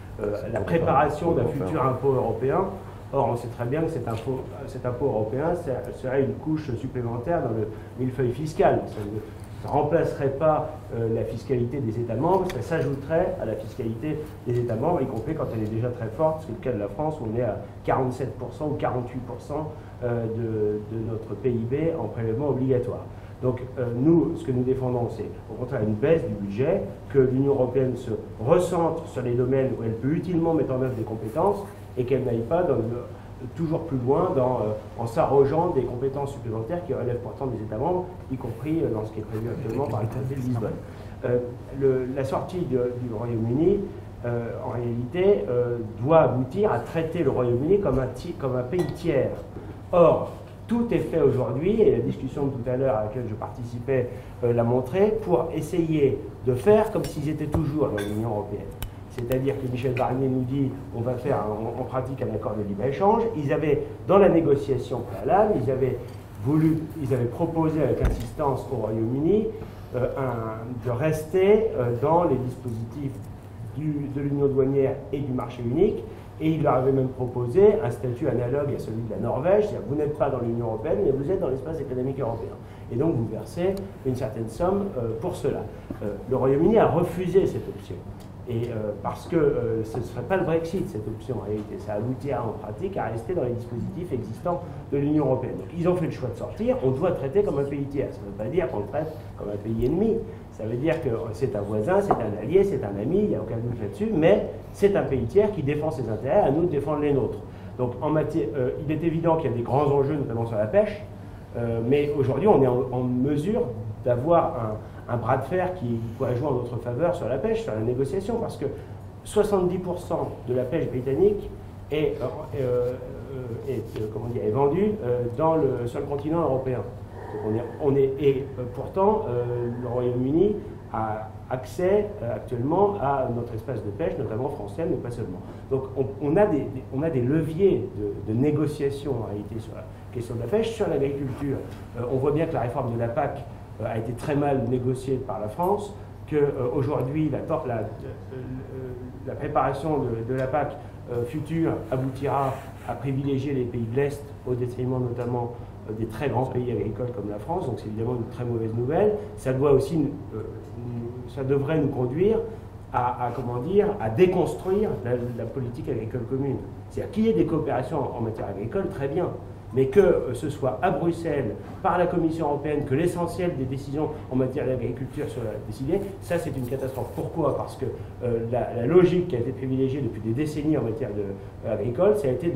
la préparation d'un futur impôt européen. Or, on sait très bien que cet impôt européen serait une couche supplémentaire dans le millefeuille fiscal. Ça ne remplacerait pas la fiscalité des États membres, ça s'ajouterait à la fiscalité des États membres, y compris quand elle est déjà très forte. C'est le cas de la France, où on est à 47% ou 48% de notre PIB en prélèvement obligatoire. Donc nous, ce que nous défendons, c'est au contraire une baisse du budget, que l'Union européenne se recentre sur les domaines où elle peut utilement mettre en œuvre des compétences et qu'elle n'aille pas toujours plus loin en s'arrogeant des compétences supplémentaires qui relèvent pourtant des États membres, y compris dans ce qui est prévu actuellement par le traité de Lisbonne. La sortie du Royaume-Uni, en réalité, doit aboutir à traiter le Royaume-Uni comme un pays tiers. Or, tout est fait aujourd'hui, et la discussion de tout à l'heure à laquelle je participais l'a montré, pour essayer de faire comme s'ils étaient toujours dans l'Union européenne. C'est-à-dire que Michel Barnier nous dit on va faire en pratique un accord de libre-échange. Ils avaient, dans la négociation préalable, ils avaient proposé avec insistance au Royaume-Uni de rester dans les dispositifs de l'union douanière et du marché unique. Et il leur avait même proposé un statut analogue à celui de la Norvège, c'est-à-dire vous n'êtes pas dans l'Union européenne, mais vous êtes dans l'espace économique européen. Et donc vous versez une certaine somme pour cela. Le Royaume-Uni a refusé cette option. Et parce que ce ne serait pas le Brexit, cette option en réalité. Ça aboutira en pratique à rester dans les dispositifs existants de l'Union européenne. Donc ils ont fait le choix de sortir, on doit traiter comme un pays tiers. Ça ne veut pas dire qu'on le traite comme un pays ennemi. Ça veut dire que c'est un voisin, c'est un allié, c'est un ami, il n'y a aucun doute là-dessus, mais c'est un pays tiers qui défend ses intérêts, à nous de défendre les nôtres. Donc il est évident qu'il y a des grands enjeux, notamment sur la pêche, mais aujourd'hui on est en mesure d'avoir un bras de fer qui pourrait jouer en notre faveur sur la pêche, sur la négociation, parce que 70% de la pêche britannique est vendue sur le continent européen. Pourtant, le Royaume-Uni a accès actuellement à notre espace de pêche, notamment français, mais pas seulement. Donc on a des leviers de négociation en réalité sur la question de la pêche. Sur l'agriculture, on voit bien que la réforme de la PAC a été très mal négociée par la France, qu'aujourd'hui la préparation de la PAC future aboutira à privilégier les pays de l'Est au détriment notamment des très grands pays agricoles comme la France, donc c'est évidemment une très mauvaise nouvelle. Ça doit aussi, ça devrait nous conduire à déconstruire la politique agricole commune. C'est-à-dire qu'il y ait des coopérations en matière agricole, très bien, mais que ce soit à Bruxelles, par la Commission européenne, que l'essentiel des décisions en matière d'agriculture soit décidé, ça c'est une catastrophe. Pourquoi? Parce que la logique qui a été privilégiée depuis des décennies en matière agricole, ça a été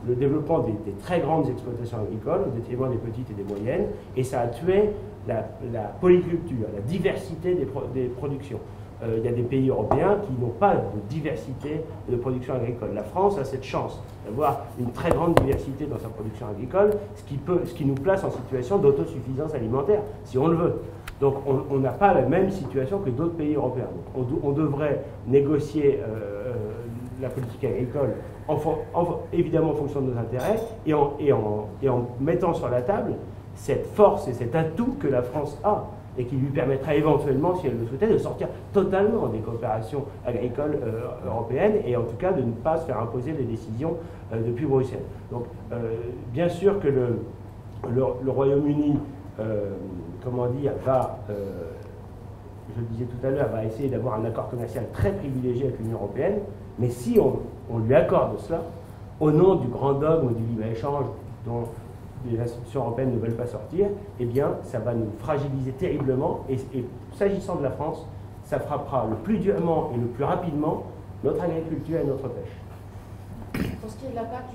le développement des très grandes exploitations agricoles, au détriment des petites et des moyennes, et ça a tué la polyculture, la diversité des productions. Il y a des pays européens qui n'ont pas de diversité de production agricole. La France a cette chance d'avoir une très grande diversité dans sa production agricole, ce qui nous place en situation d'autosuffisance alimentaire, si on le veut. Donc on n'a pas la même situation que d'autres pays européens. Donc, on devrait négocier la politique agricole évidemment en fonction de nos intérêts et en mettant sur la table cette force et cet atout que la France a, et qui lui permettra éventuellement, si elle le souhaitait, de sortir totalement des coopérations agricoles européennes, et en tout cas de ne pas se faire imposer les décisions depuis Bruxelles. Donc, bien sûr que le Royaume-Uni, comment dire, je le disais tout à l'heure, va essayer d'avoir un accord commercial très privilégié avec l'Union européenne, mais si on lui accorde cela, au nom du grand dogme du libre-échange dont les institutions européennes ne veulent pas sortir, eh bien, ça va nous fragiliser terriblement. Et s'agissant de la France, ça frappera le plus durement et le plus rapidement notre agriculture et notre pêche. Pour ce qui est de la PAC,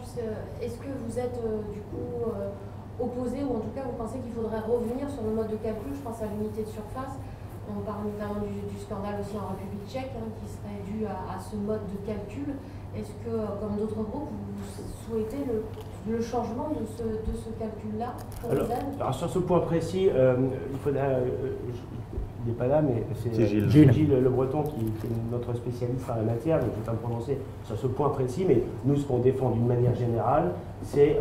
est-ce que vous êtes du coup opposé, ou en tout cas vous pensez qu'il faudrait revenir sur le mode de calcul? Je pense à l'unité de surface. On parle notamment du scandale aussi en République tchèque, qui serait dû à ce mode de calcul. Est-ce que, comme d'autres groupes, vous souhaitez le changement de ce calcul-là pour les aides? Alors sur ce point précis, il faudra, il n'est pas là, mais c'est Gilles Le Breton qui est notre spécialiste en la matière, donc je ne vais pas me prononcer sur ce point précis, mais nous, ce qu'on défend d'une manière générale, c'est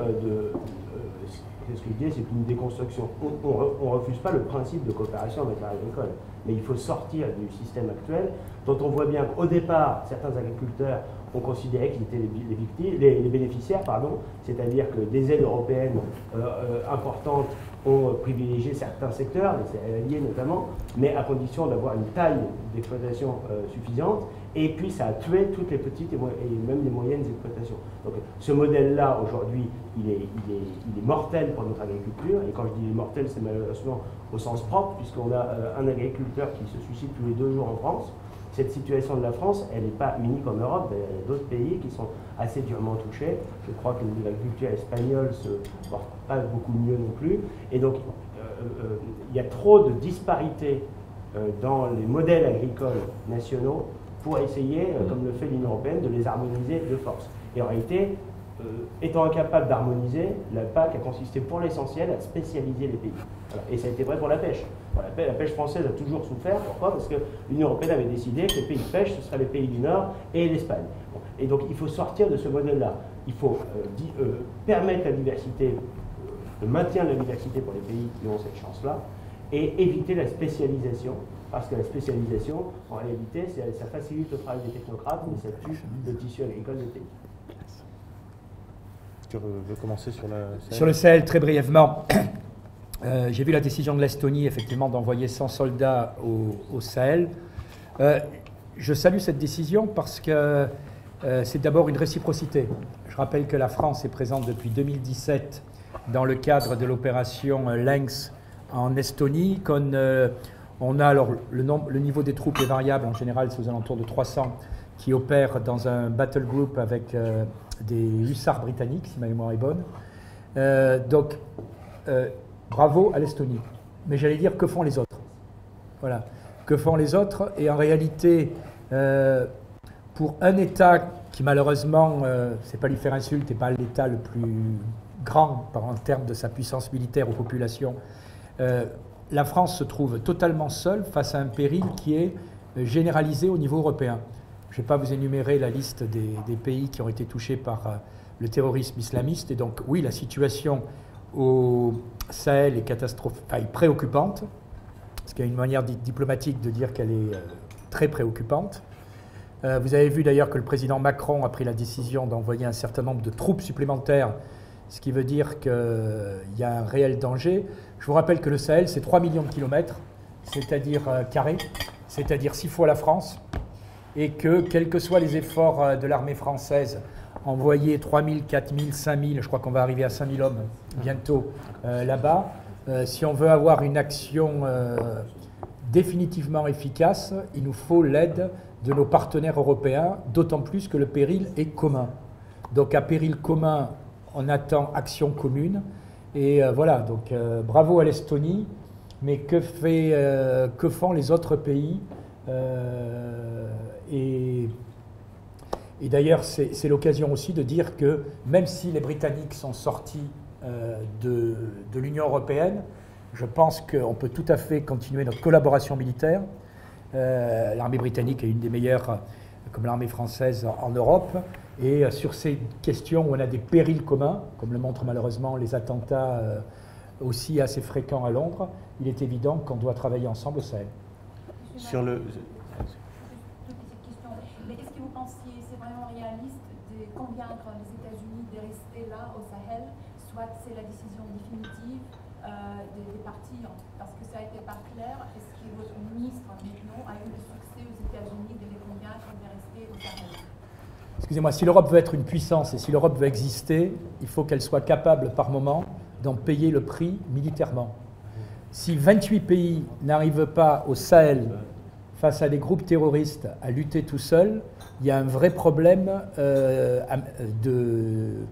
ce que je dis, c'est une déconstruction. On ne refuse pas le principe de coopération en matière agricole, mais il faut sortir du système actuel, dont on voit bien qu'au départ, certains agriculteurs ont considéré qu'ils étaient les bénéficiaires, c'est-à-dire que des aides européennes importantes ont privilégié certains secteurs, les céréaliers notamment, mais à condition d'avoir une taille d'exploitation suffisante. Et puis ça a tué toutes les petites et même les moyennes exploitations. Donc ce modèle-là, aujourd'hui, il est mortel pour notre agriculture. Et quand je dis mortel, c'est malheureusement au sens propre, puisqu'on a un agriculteur qui se suicide tous les 2 jours en France. Cette situation de la France, elle n'est pas unique en Europe. Il y a d'autres pays qui sont assez durement touchés. Je crois que l'agriculture espagnole se porte pas beaucoup mieux non plus. Et donc, il y a trop de disparités dans les modèles agricoles nationaux pour essayer, comme le fait l'Union européenne, de les harmoniser de force. Et en réalité, étant incapable d'harmoniser, la PAC a consisté pour l'essentiel à spécialiser les pays. Voilà. Et ça a été vrai pour la pêche. Voilà, la pêche française a toujours souffert. Pourquoi? Parce que l'Union européenne avait décidé que les pays de pêche, ce seraient les pays du Nord et l'Espagne. Bon. Et donc il faut sortir de ce modèle-là. Il faut permettre la diversité, le maintien de la diversité pour les pays qui ont cette chance-là, et éviter la spécialisation. Parce que la spécialisation, en réalité, ça facilite le travail des technocrates, mais ça tue le tissu agricole des pays. Tu veux commencer sur la Sahel? Sur le Sahel, très brièvement. J'ai vu la décision de l'Estonie, effectivement, d'envoyer 100 soldats au Sahel. Je salue cette décision parce que c'est d'abord une réciprocité. Je rappelle que la France est présente depuis 2017 dans le cadre de l'opération Lynx en Estonie. On a alors le niveau des troupes est variable, en général c'est aux alentours de 300 qui opèrent dans un battle group avec des hussards britanniques, si ma mémoire est bonne. Donc, bravo à l'Estonie. Mais j'allais dire, que font les autres? Voilà. Que font les autres? Et en réalité, pour un État qui malheureusement, c'est pas lui faire insulte, n'est pas l'État le plus grand en termes de sa puissance militaire aux populations, la France se trouve totalement seule face à un péril qui est généralisé au niveau européen. Je ne vais pas vous énumérer la liste des pays qui ont été touchés par le terrorisme islamiste. Et donc, oui, la situation au Sahel est préoccupante, parce qu'il y a une manière diplomatique de dire qu'elle est très préoccupante. Vous avez vu d'ailleurs que le président Macron a pris la décision d'envoyer un certain nombre de troupes supplémentaires ce qui veut dire qu'il y a un réel danger. Je vous rappelle que le Sahel, c'est 3 millions de kilomètres, c'est-à-dire carrés, c'est-à-dire 6 fois la France, et que, quels que soient les efforts de l'armée française, envoyer 3 000, 4 000, 5 000, je crois qu'on va arriver à 5 000 hommes bientôt là-bas, si on veut avoir une action définitivement efficace, il nous faut l'aide de nos partenaires européens, d'autant plus que le péril est commun. Donc à péril commun, on attend action commune. Et voilà, donc bravo à l'Estonie, mais que font les autres pays et d'ailleurs, c'est l'occasion aussi de dire que même si les Britanniques sont sortis de l'Union européenne, je pense qu'on peut tout à fait continuer notre collaboration militaire. L'armée britannique est une des meilleures, comme l'armée française, en Europe. Et sur ces questions où on a des périls communs, comme le montrent malheureusement les attentats aussi assez fréquents à Londres, il est évident qu'on doit travailler ensemble au Sahel. Sur le... Mais est-ce que vous pensiez, c'est vraiment réaliste de convaincre les États-Unis de rester là au Sahel, soit c'est la décision définitive des partis, parce que ça a été pas clair, est-ce que votre ministre maintenant a eu le succès aux États-Unis de les convaincre de rester au Sahel? Excusez-moi, si l'Europe veut être une puissance et si l'Europe veut exister, il faut qu'elle soit capable par moment d'en payer le prix militairement. Si 28 pays n'arrivent pas au Sahel face à des groupes terroristes à lutter tout seuls, il y a un vrai problème de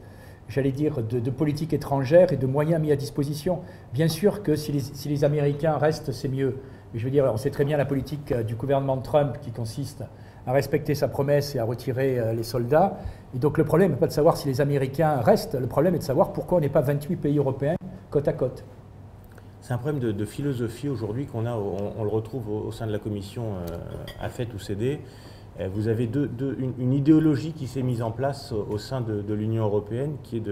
politique étrangère et de moyens mis à disposition. Bien sûr que si les Américains restent, c'est mieux. Mais je veux dire, on sait très bien la politique du gouvernement de Trump qui consiste à respecter sa promesse et à retirer les soldats. Et donc le problème n'est pas de savoir si les Américains restent, le problème est de savoir pourquoi on n'est pas 28 pays européens côte à côte. C'est un problème de philosophie aujourd'hui qu'on a, on le retrouve au sein de la commission AFET ou CD. Vous avez une idéologie qui s'est mise en place au sein de l'Union européenne qui est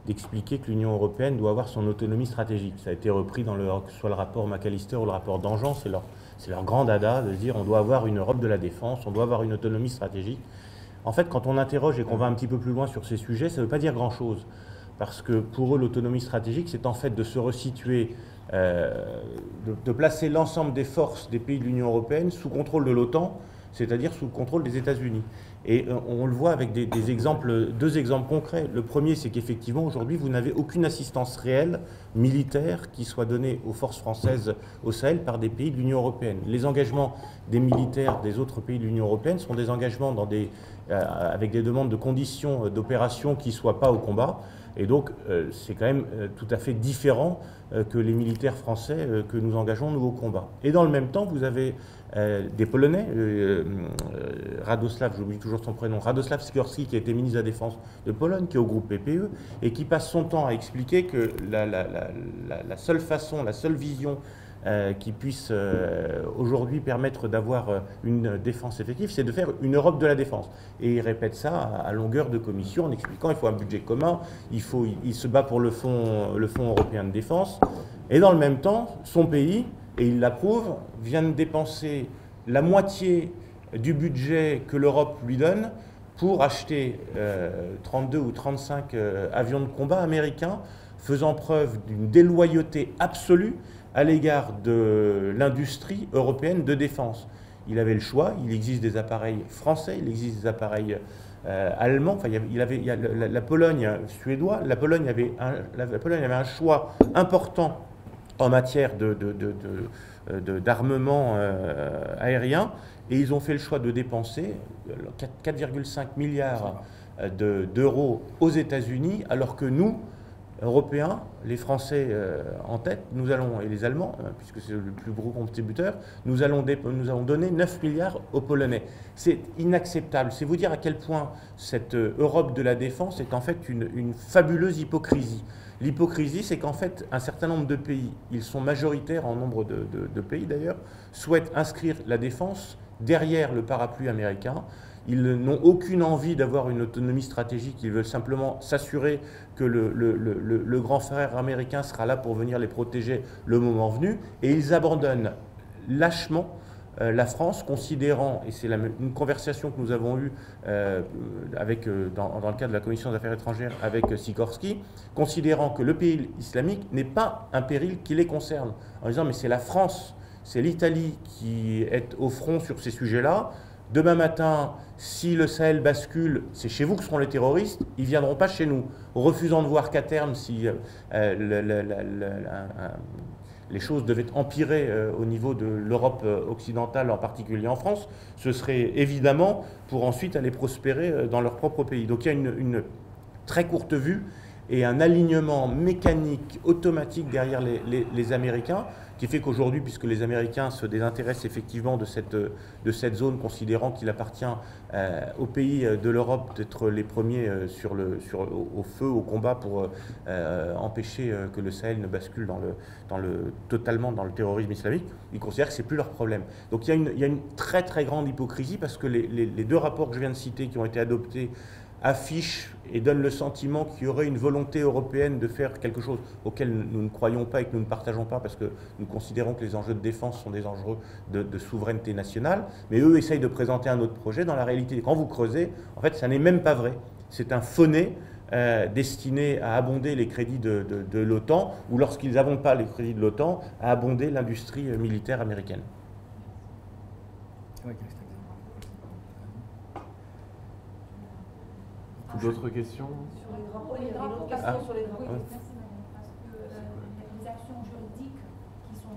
d'expliquer que l'Union européenne doit avoir son autonomie stratégique. Ça a été repris dans que ce soit le rapport McAllister ou le rapport Danjean, c'est leur grand dada de dire on doit avoir une Europe de la défense, on doit avoir une autonomie stratégique. En fait, quand on interroge et qu'on va un petit peu plus loin sur ces sujets, ça ne veut pas dire grand-chose. Parce que pour eux, l'autonomie stratégique, c'est en fait de se resituer, de placer l'ensemble des forces des pays de l'Union européenne sous contrôle de l'OTAN, c'est-à-dire sous le contrôle des États-Unis. Et on le voit avec deux exemples concrets. Le premier, c'est qu'effectivement, aujourd'hui, vous n'avez aucune assistance réelle militaire qui soit donnée aux forces françaises au Sahel par des pays de l'Union européenne. Les engagements des militaires des autres pays de l'Union européenne sont des engagements avec des demandes de conditions d'opération qui ne soient pas au combat. Et donc, c'est quand même tout à fait différent que les militaires français que nous engageons, nous, au combat. Et dans le même temps, vous avez des Polonais, Radoslav, j'oublie toujours son prénom, Radoslav Sikorski, qui a été ministre de la Défense de Pologne, qui est au groupe PPE, et qui passe son temps à expliquer que la seule façon, la seule vision qui puisse aujourd'hui permettre d'avoir une défense effective, c'est de faire une Europe de la défense. Et il répète ça à longueur de commission en expliquant qu'il faut un budget commun, il se bat pour le fonds européen de défense. Et dans le même temps, son pays, et il l'approuve, vient de dépenser la moitié du budget que l'Europe lui donne pour acheter 32 ou 35 avions de combat américains, faisant preuve d'une déloyauté absolue à l'égard de l'industrie européenne de défense. Il avait le choix, il existe des appareils français, il existe des appareils allemands, enfin, la Pologne suédoise, la Pologne avait un choix important en matière d'armement aérien, et ils ont fait le choix de dépenser 4,5 milliards d'euros aux États-Unis, alors que nous, Européens, les Français en tête, et les Allemands, puisque c'est le plus gros contributeur, nous allons donner 9 milliards aux Polonais. C'est inacceptable. C'est vous dire à quel point cette Europe de la défense est en fait une fabuleuse hypocrisie. L'hypocrisie, c'est qu'en fait, un certain nombre de pays, ils sont majoritaires en nombre de pays d'ailleurs, souhaitent inscrire la défense derrière le parapluie américain. Ils n'ont aucune envie d'avoir une autonomie stratégique, ils veulent simplement s'assurer que le grand frère américain sera là pour venir les protéger le moment venu, et ils abandonnent lâchement la France, considérant, et c'est une conversation que nous avons eue dans le cadre de la Commission des Affaires étrangères avec Sikorski, considérant que le pays islamique n'est pas un péril qui les concerne, en disant mais c'est la France, c'est l'Italie qui est au front sur ces sujets-là. Demain matin, si le Sahel bascule, c'est chez vous que seront les terroristes, ils ne viendront pas chez nous. Refusant de voir qu'à terme, si les choses devaient empirer au niveau de l'Europe occidentale, en particulier en France, ce serait évidemment pour ensuite aller prospérer dans leur propre pays. Donc il y a une très courte vue et un alignement mécanique, automatique derrière les Américains, qui fait qu'aujourd'hui, puisque les Américains se désintéressent effectivement de cette zone, considérant qu'il appartient aux pays de l'Europe d'être les premiers au feu, au combat pour empêcher que le Sahel ne bascule totalement dans le terrorisme islamique, ils considèrent que ce n'est plus leur problème. Donc il y a une très très grande hypocrisie, parce que les deux rapports que je viens de citer qui ont été adoptés affiche et donne le sentiment qu'il y aurait une volonté européenne de faire quelque chose auquel nous ne croyons pas et que nous ne partageons pas, parce que nous considérons que les enjeux de défense sont des enjeux de souveraineté nationale, mais eux essayent de présenter un autre projet. Dans la réalité, quand vous creusez, en fait, ça n'est même pas vrai. C'est un faux-nez destiné à abonder les crédits de l'OTAN, ou lorsqu'ils n'abondent pas les crédits de l'OTAN, à abonder l'industrie militaire américaine. D'autres questions? Sur les drapeaux, il y a une autre question sur les drapeaux. Oui, merci madame, parce que les actions juridiques qui sont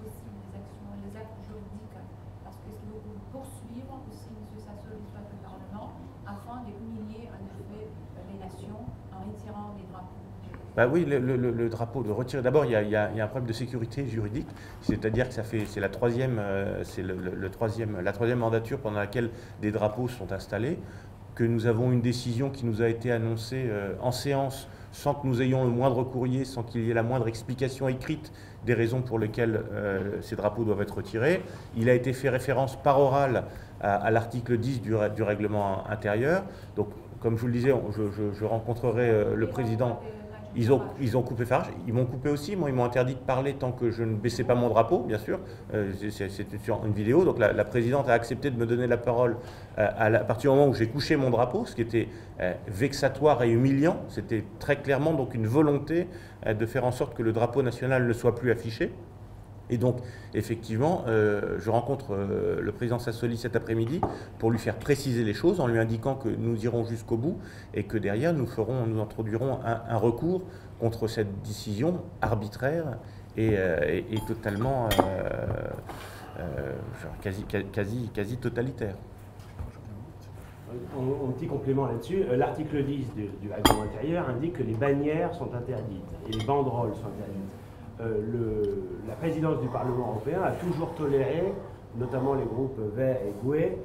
possibles, les actes juridiques, parce que est-ce qu'il faut poursuivre aussi M. Sassoli soit le Parlement afin d'humilier en effet les nations en retirant les drapeaux? Bah oui, le drapeau de retirer. D'abord, il y a un problème de sécurité juridique, c'est-à-dire que c'est la troisième mandature pendant laquelle des drapeaux sont installés, que nous avons une décision qui nous a été annoncée en séance sans que nous ayons le moindre courrier, sans qu'il y ait la moindre explication écrite des raisons pour lesquelles ces drapeaux doivent être retirés. Il a été fait référence par oral à l'article 10 du règlement intérieur. Donc, comme je vous le disais, je rencontrerai le président. Ils ont coupé Farage, ils m'ont coupé aussi, moi ils m'ont interdit de parler tant que je ne baissais pas mon drapeau, bien sûr, c'était sur une vidéo, donc la présidente a accepté de me donner la parole à partir du moment où j'ai couché mon drapeau, ce qui était vexatoire et humiliant, c'était très clairement donc une volonté de faire en sorte que le drapeau national ne soit plus affiché. Et donc, effectivement, je rencontre le président Sassoli cet après-midi pour lui faire préciser les choses, en lui indiquant que nous irons jusqu'au bout et que derrière, nous introduirons un recours contre cette décision arbitraire et totalement quasi totalitaire. Un petit complément là-dessus. L'article 10 du règlement intérieur indique que les bannières sont interdites et les banderoles sont interdites. La présidence du Parlement européen a toujours toléré, notamment les groupes Verts et Gouet,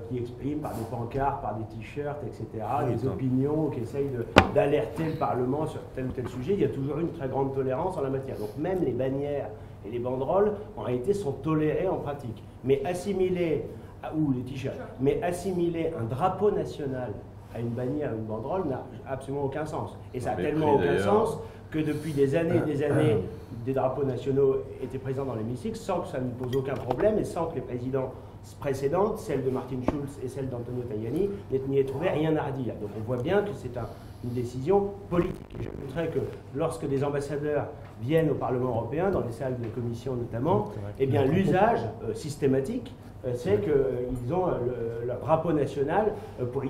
qui expriment par des pancartes, par des t-shirts, etc., des opinions, qui essayent d'alerter le Parlement sur tel ou tel sujet. Il y a toujours eu une très grande tolérance en la matière. Donc même les bannières et les banderoles, en réalité, sont tolérées en pratique. Mais assimiler, ou les t-shirts, mais assimiler un drapeau national à une bannière, à une banderole, n'a absolument aucun sens. Et ça a tellement aucun sens que depuis des années et des années, des drapeaux nationaux étaient présents dans l'hémicycle sans que ça ne pose aucun problème et sans que les présidents précédentes, celle de Martin Schulz et celle d'Antonio Tajani, n'y aient trouvé rien à redire. Donc on voit bien que c'est une décision politique. Et j'ajouterais que lorsque des ambassadeurs viennent au Parlement européen, dans les salles de commission notamment, eh bien l'usage systématique, c'est qu'ils ont leur drapeau national pour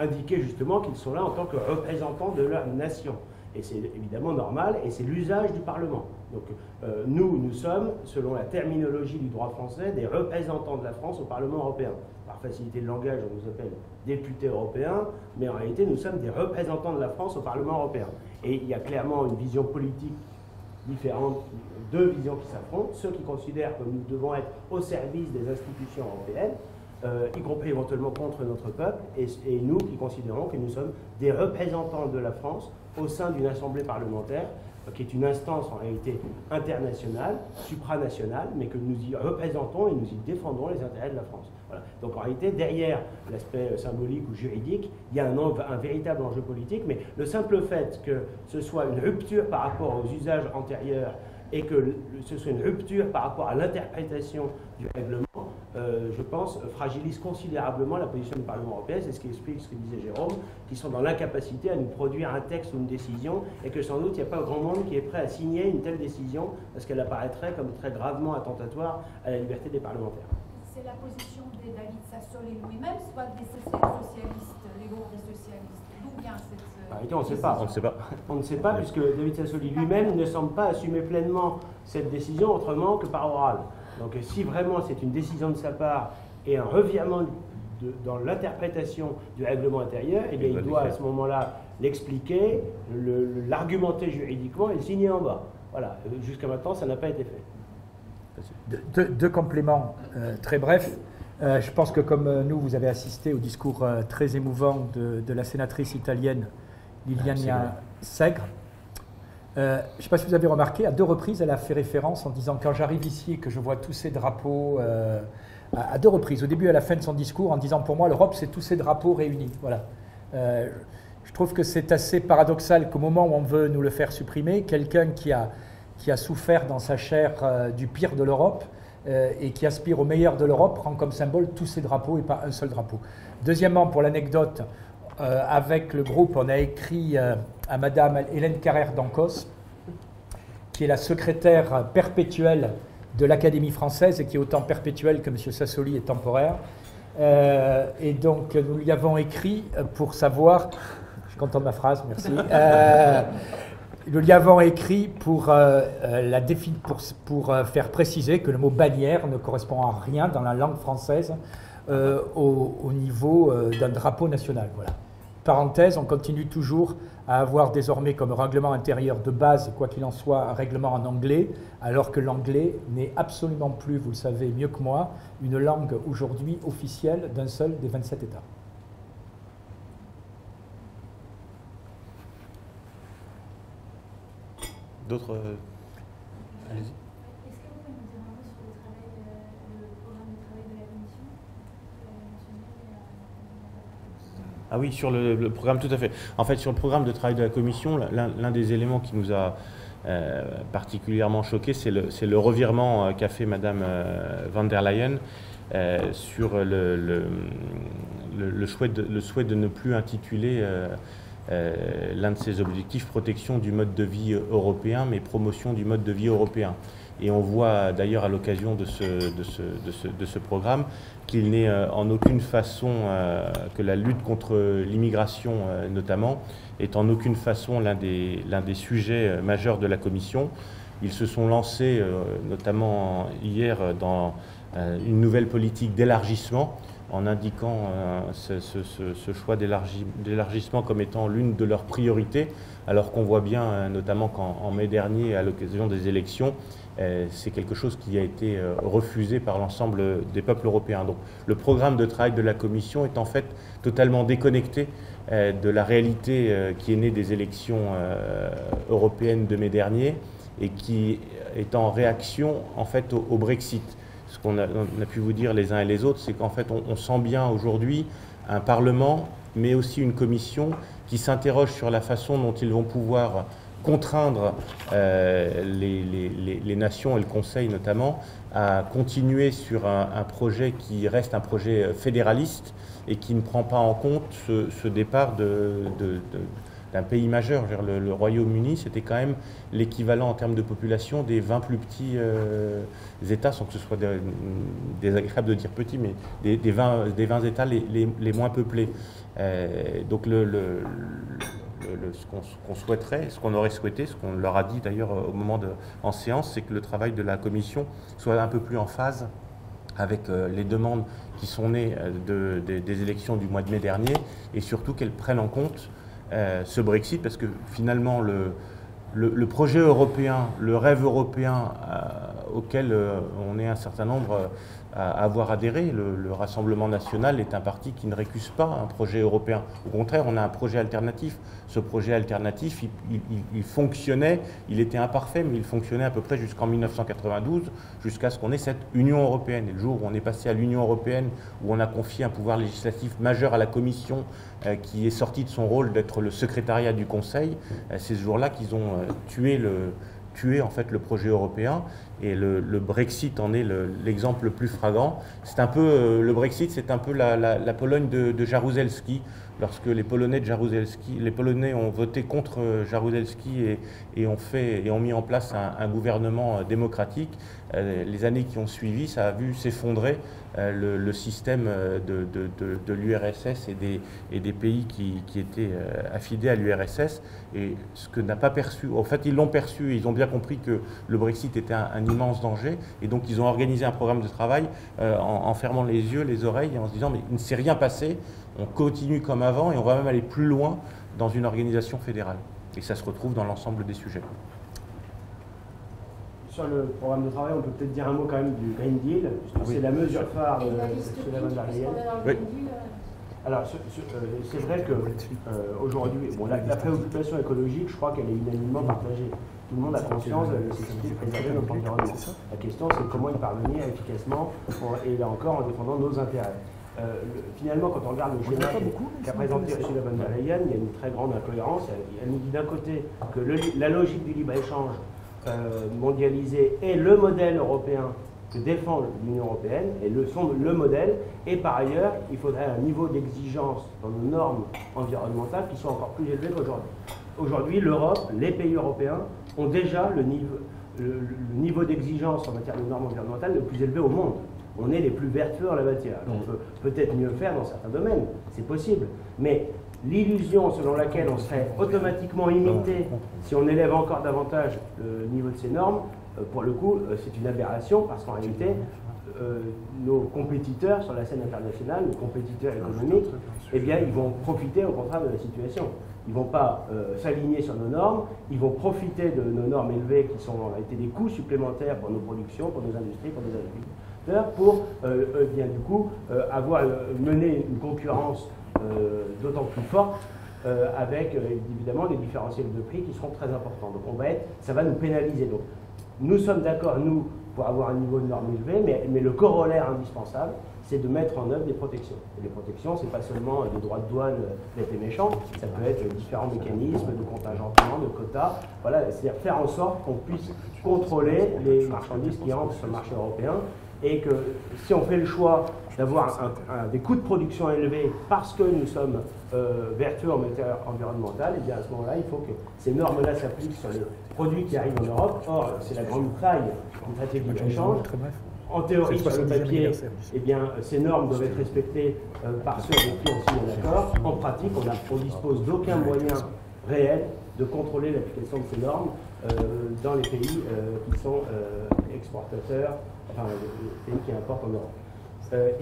indiquer justement qu'ils sont là en tant que représentants de leur nation. Et c'est évidemment normal, et c'est l'usage du Parlement. Donc nous sommes, selon la terminologie du droit français, des représentants de la France au Parlement européen. Par facilité de langage, on nous appelle députés européens, mais en réalité, nous sommes des représentants de la France au Parlement européen. Et il y a clairement une vision politique différente, deux visions qui s'affrontent, ceux qui considèrent que nous devons être au service des institutions européennes, y compris éventuellement contre notre peuple, et nous qui considérons que nous sommes des représentants de la France au sein d'une assemblée parlementaire, qui est une instance en réalité internationale, supranationale, mais que nous y représentons et nous y défendons les intérêts de la France. Voilà. Donc en réalité, derrière l'aspect symbolique ou juridique, il y a un véritable enjeu politique, mais le simple fait que ce soit une rupture par rapport aux usages antérieurs et que ce soit une rupture par rapport à l'interprétation du règlement je pense, fragilise considérablement la position du Parlement européen. C'est ce qui explique ce que disait Jérôme, qui sont dans l'incapacité à nous produire un texte ou une décision, et que sans doute il n'y a pas grand monde qui est prêt à signer une telle décision, parce qu'elle apparaîtrait comme très gravement attentatoire à la liberté des parlementaires. C'est la position de David Sassoli lui-même, soit des socialistes, les groupes des socialistes. D'où vient cette... On ne sait pas. On ne sait pas. On ne sait pas, puisque David Sassoli lui-même ne semble pas assumer pleinement cette décision autrement que par oral. Donc si vraiment c'est une décision de sa part et un revirement dans l'interprétation du règlement intérieur, eh bien, il doit à ce moment-là l'expliquer, l'argumenter juridiquement et le signer en bas. Voilà, jusqu'à maintenant ça n'a pas été fait. Deux compléments très brefs. Je pense que comme nous, vous avez assisté au discours très émouvant de la sénatrice italienne Liliana Segre. Je ne sais pas si vous avez remarqué, à 2 reprises, elle a fait référence en disant « quand j'arrive ici et que je vois tous ces drapeaux », à 2 reprises, au début et à la fin de son discours, en disant « pour moi, l'Europe, c'est tous ces drapeaux réunis ». Voilà. Je trouve que c'est assez paradoxal qu'au moment où on veut nous le faire supprimer, quelqu'un qui a souffert dans sa chair du pire de l'Europe et qui aspire au meilleur de l'Europe prend comme symbole tous ces drapeaux et pas un seul drapeau. Deuxièmement, pour l'anecdote, avec le groupe, on a écrit à Madame Hélène Carrère d'Ancos, qui est la secrétaire perpétuelle de l'Académie française et qui est autant perpétuelle que M. Sassoli est temporaire. Et donc, nous lui avons écrit pour savoir... Je suis content de ma phrase, merci. Nous lui avons écrit pour faire préciser que le mot bannière ne correspond à rien dans la langue française au niveau d'un drapeau national. Voilà. Parenthèse, on continue toujours à avoir désormais comme règlement intérieur de base, quoi qu'il en soit, un règlement en anglais, alors que l'anglais n'est absolument plus, vous le savez mieux que moi, une langue aujourd'hui officielle d'un seul des 27 États. D'autres allez-y. Est-ce que vous pouvez nous dire un mot sur le programme de travail de la Commission Ah oui, sur le programme, tout à fait. En fait, sur le programme de travail de la Commission, l'un des éléments qui nous a particulièrement choqué, c'est le revirement qu'a fait Madame van der Leyen sur le souhait de ne plus intituler l'un de ses objectifs protection du mode de vie européen, mais promotion du mode de vie européen. Et on voit d'ailleurs à l'occasion de ce programme qu'il n'est en aucune façon, que la lutte contre l'immigration notamment, est en aucune façon l'un des sujets majeurs de la Commission. Ils se sont lancés, notamment hier, dans une nouvelle politique d'élargissement, en indiquant ce choix d'élargissement comme étant l'une de leurs priorités, alors qu'on voit bien, notamment qu'en mai dernier, à l'occasion des élections, c'est quelque chose qui a été refusé par l'ensemble des peuples européens. Donc le programme de travail de la Commission est en fait totalement déconnecté de la réalité qui est née des élections européennes de mai dernier et qui est en réaction en fait au Brexit. Ce qu'on a pu vous dire les uns et les autres, c'est qu'en fait on sent bien aujourd'hui un Parlement, mais aussi une Commission qui s'interroge sur la façon dont ils vont pouvoir contraindre les nations et le Conseil notamment à continuer sur un projet qui reste un projet fédéraliste et qui ne prend pas en compte ce départ d'un pays majeur. Le Royaume-Uni, c'était quand même l'équivalent en termes de population des 20 plus petits États, sans que ce soit désagréable de dire petits, mais des 20 États les moins peuplés. Donc ce qu'on souhaiterait, ce qu'on aurait souhaité, ce qu'on leur a dit d'ailleurs au moment en séance, c'est que le travail de la Commission soit un peu plus en phase avec les demandes qui sont nées des élections du mois de mai dernier, et surtout qu'elles prennent en compte ce Brexit, parce que finalement le projet européen, le rêve européen auquel on est un certain nombre à avoir adhéré, le Rassemblement national est un parti qui ne récuse pas un projet européen. Au contraire, on a un projet alternatif. Ce projet alternatif, il fonctionnait, il était imparfait, mais il fonctionnait à peu près jusqu'en 1992, jusqu'à ce qu'on ait cette Union européenne. Et le jour où on est passé à l'Union européenne, où on a confié un pouvoir législatif majeur à la Commission, qui est sorti de son rôle d'être le secrétariat du Conseil, c'est ce jour-là qu'ils ont tué tué en fait le projet européen, et le Brexit en est l'exemple le plus flagrant. C'est un peu, le Brexit, c'est un peu la Pologne de Jaruzelski. Lorsque les Polonais ont voté contre Jaruzelski et ont mis en place un gouvernement démocratique, les années qui ont suivi, ça a vu s'effondrer le système de l'URSS et des pays qui étaient affidés à l'URSS. Et ce que n'a pas perçu, en fait ils l'ont perçu, ils ont bien compris que le Brexit était un immense danger, et donc ils ont organisé un programme de travail en fermant les yeux, les oreilles, et en se disant mais il ne s'est rien passé, on continue comme avant et on va même aller plus loin dans une organisation fédérale. Et ça se retrouve dans l'ensemble des sujets. Sur le programme de travail, on peut peut-être dire un mot quand même du Green Deal, puisque c'est la mesure phare de Ursula von der Leyen. Oui. Alors, c'est vrai qu'aujourd'hui, la préoccupation écologique, je crois qu'elle est unanimement partagée. Tout le monde a conscience de la nécessité de préserver notre environnement. La question, c'est comment y parvenir efficacement, et là encore en défendant nos intérêts. Finalement, quand on regarde le schéma qu'a présenté Ursula von der Leyen, il y a une très grande incohérence. Elle nous dit d'un côté que la logique du libre-échange mondialisé est le modèle européen que défend l'Union européenne, et le modèle, et par ailleurs, il faudrait un niveau d'exigence dans nos normes environnementales qui soit encore plus élevé qu'aujourd'hui. Aujourd'hui, l'Europe, les pays européens ont déjà le niveau d'exigence en matière de normes environnementales le plus élevé au monde. On est les plus vertueux en la matière. On peut peut-être mieux faire dans certains domaines, c'est possible. Mais l'illusion selon laquelle on serait automatiquement imité si on élève encore davantage le niveau de ces normes, pour le coup, c'est une aberration, parce qu'en réalité, nos compétiteurs sur la scène internationale, nos compétiteurs économiques, eh bien, ils vont profiter au contraire de la situation. Ils ne vont pas s'aligner sur nos normes, ils vont profiter de nos normes élevées qui sont en réalité des coûts supplémentaires pour nos productions, pour nos industries, pour nos agriculteurs, pour bien du coup avoir mené une concurrence d'autant plus forte avec évidemment des différentiels de prix qui seront très importants. Donc ça va nous pénaliser. Donc nous sommes d'accord, nous, pour avoir un niveau de normes élevé, mais le corollaire indispensable, c'est de mettre en œuvre des protections. Et les protections, c'est pas seulement des droits de douane bêtes et méchants, ça peut être différents mécanismes de contingentement, de quotas, voilà, c'est-à-dire faire en sorte qu'on puisse contrôler les marchandises qui entrent sur le marché européen, et que si on fait le choix d'avoir des coûts de production élevés parce que nous sommes vertueux en matière environnementale, et bien à ce moment-là, il faut que ces normes-là s'appliquent sur les produits qui arrivent en Europe. Or, c'est la grande faille du traité de libre-échange. En théorie, sur le papier, eh bien, ces normes doivent être respectées par ceux avec qui on signe un accord. En pratique, on dispose d'aucun moyen réel de contrôler l'application de ces normes dans les pays qui sont exportateurs, enfin les pays qui importent en Europe.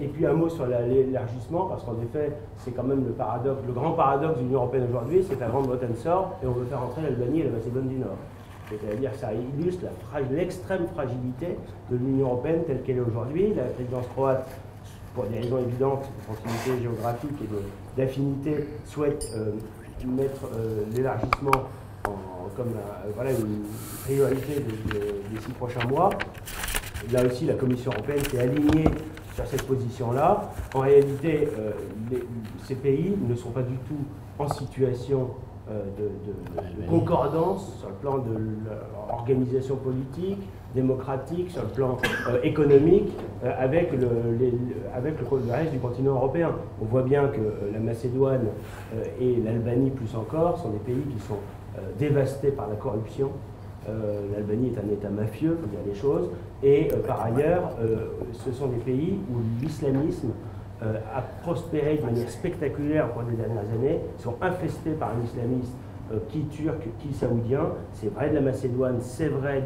Et puis un mot sur l'élargissement, parce qu'en effet, c'est quand même le grand paradoxe de l'Union européenne aujourd'hui, c'est que la Grande-Bretagne sort et on veut faire entrer l'Albanie et la Macédoine du Nord. C'est-à-dire que ça illustre l'extrême fragilité de l'Union européenne telle qu'elle est aujourd'hui. La présidence croate, pour des raisons évidentes de proximité géographique et d'affinité, souhaite mettre l'élargissement comme une priorité des 6 prochains mois. Là aussi, la Commission européenne s'est alignée sur cette position-là. En réalité, ces pays ne sont pas du tout en situation de concordance sur le plan de l'organisation politique, démocratique, sur le plan économique, avec le reste du continent européen. On voit bien que la Macédoine et l'Albanie, plus encore, sont des pays qui sont dévastés par la corruption. L'Albanie est un État mafieux, pour dire les choses, et par ailleurs, ce sont des pays où l'islamisme a prospéré de manière spectaculaire au cours des dernières années, sont infestés par un islamisme qui turc, qui saoudien. C'est vrai de la Macédoine, c'est vrai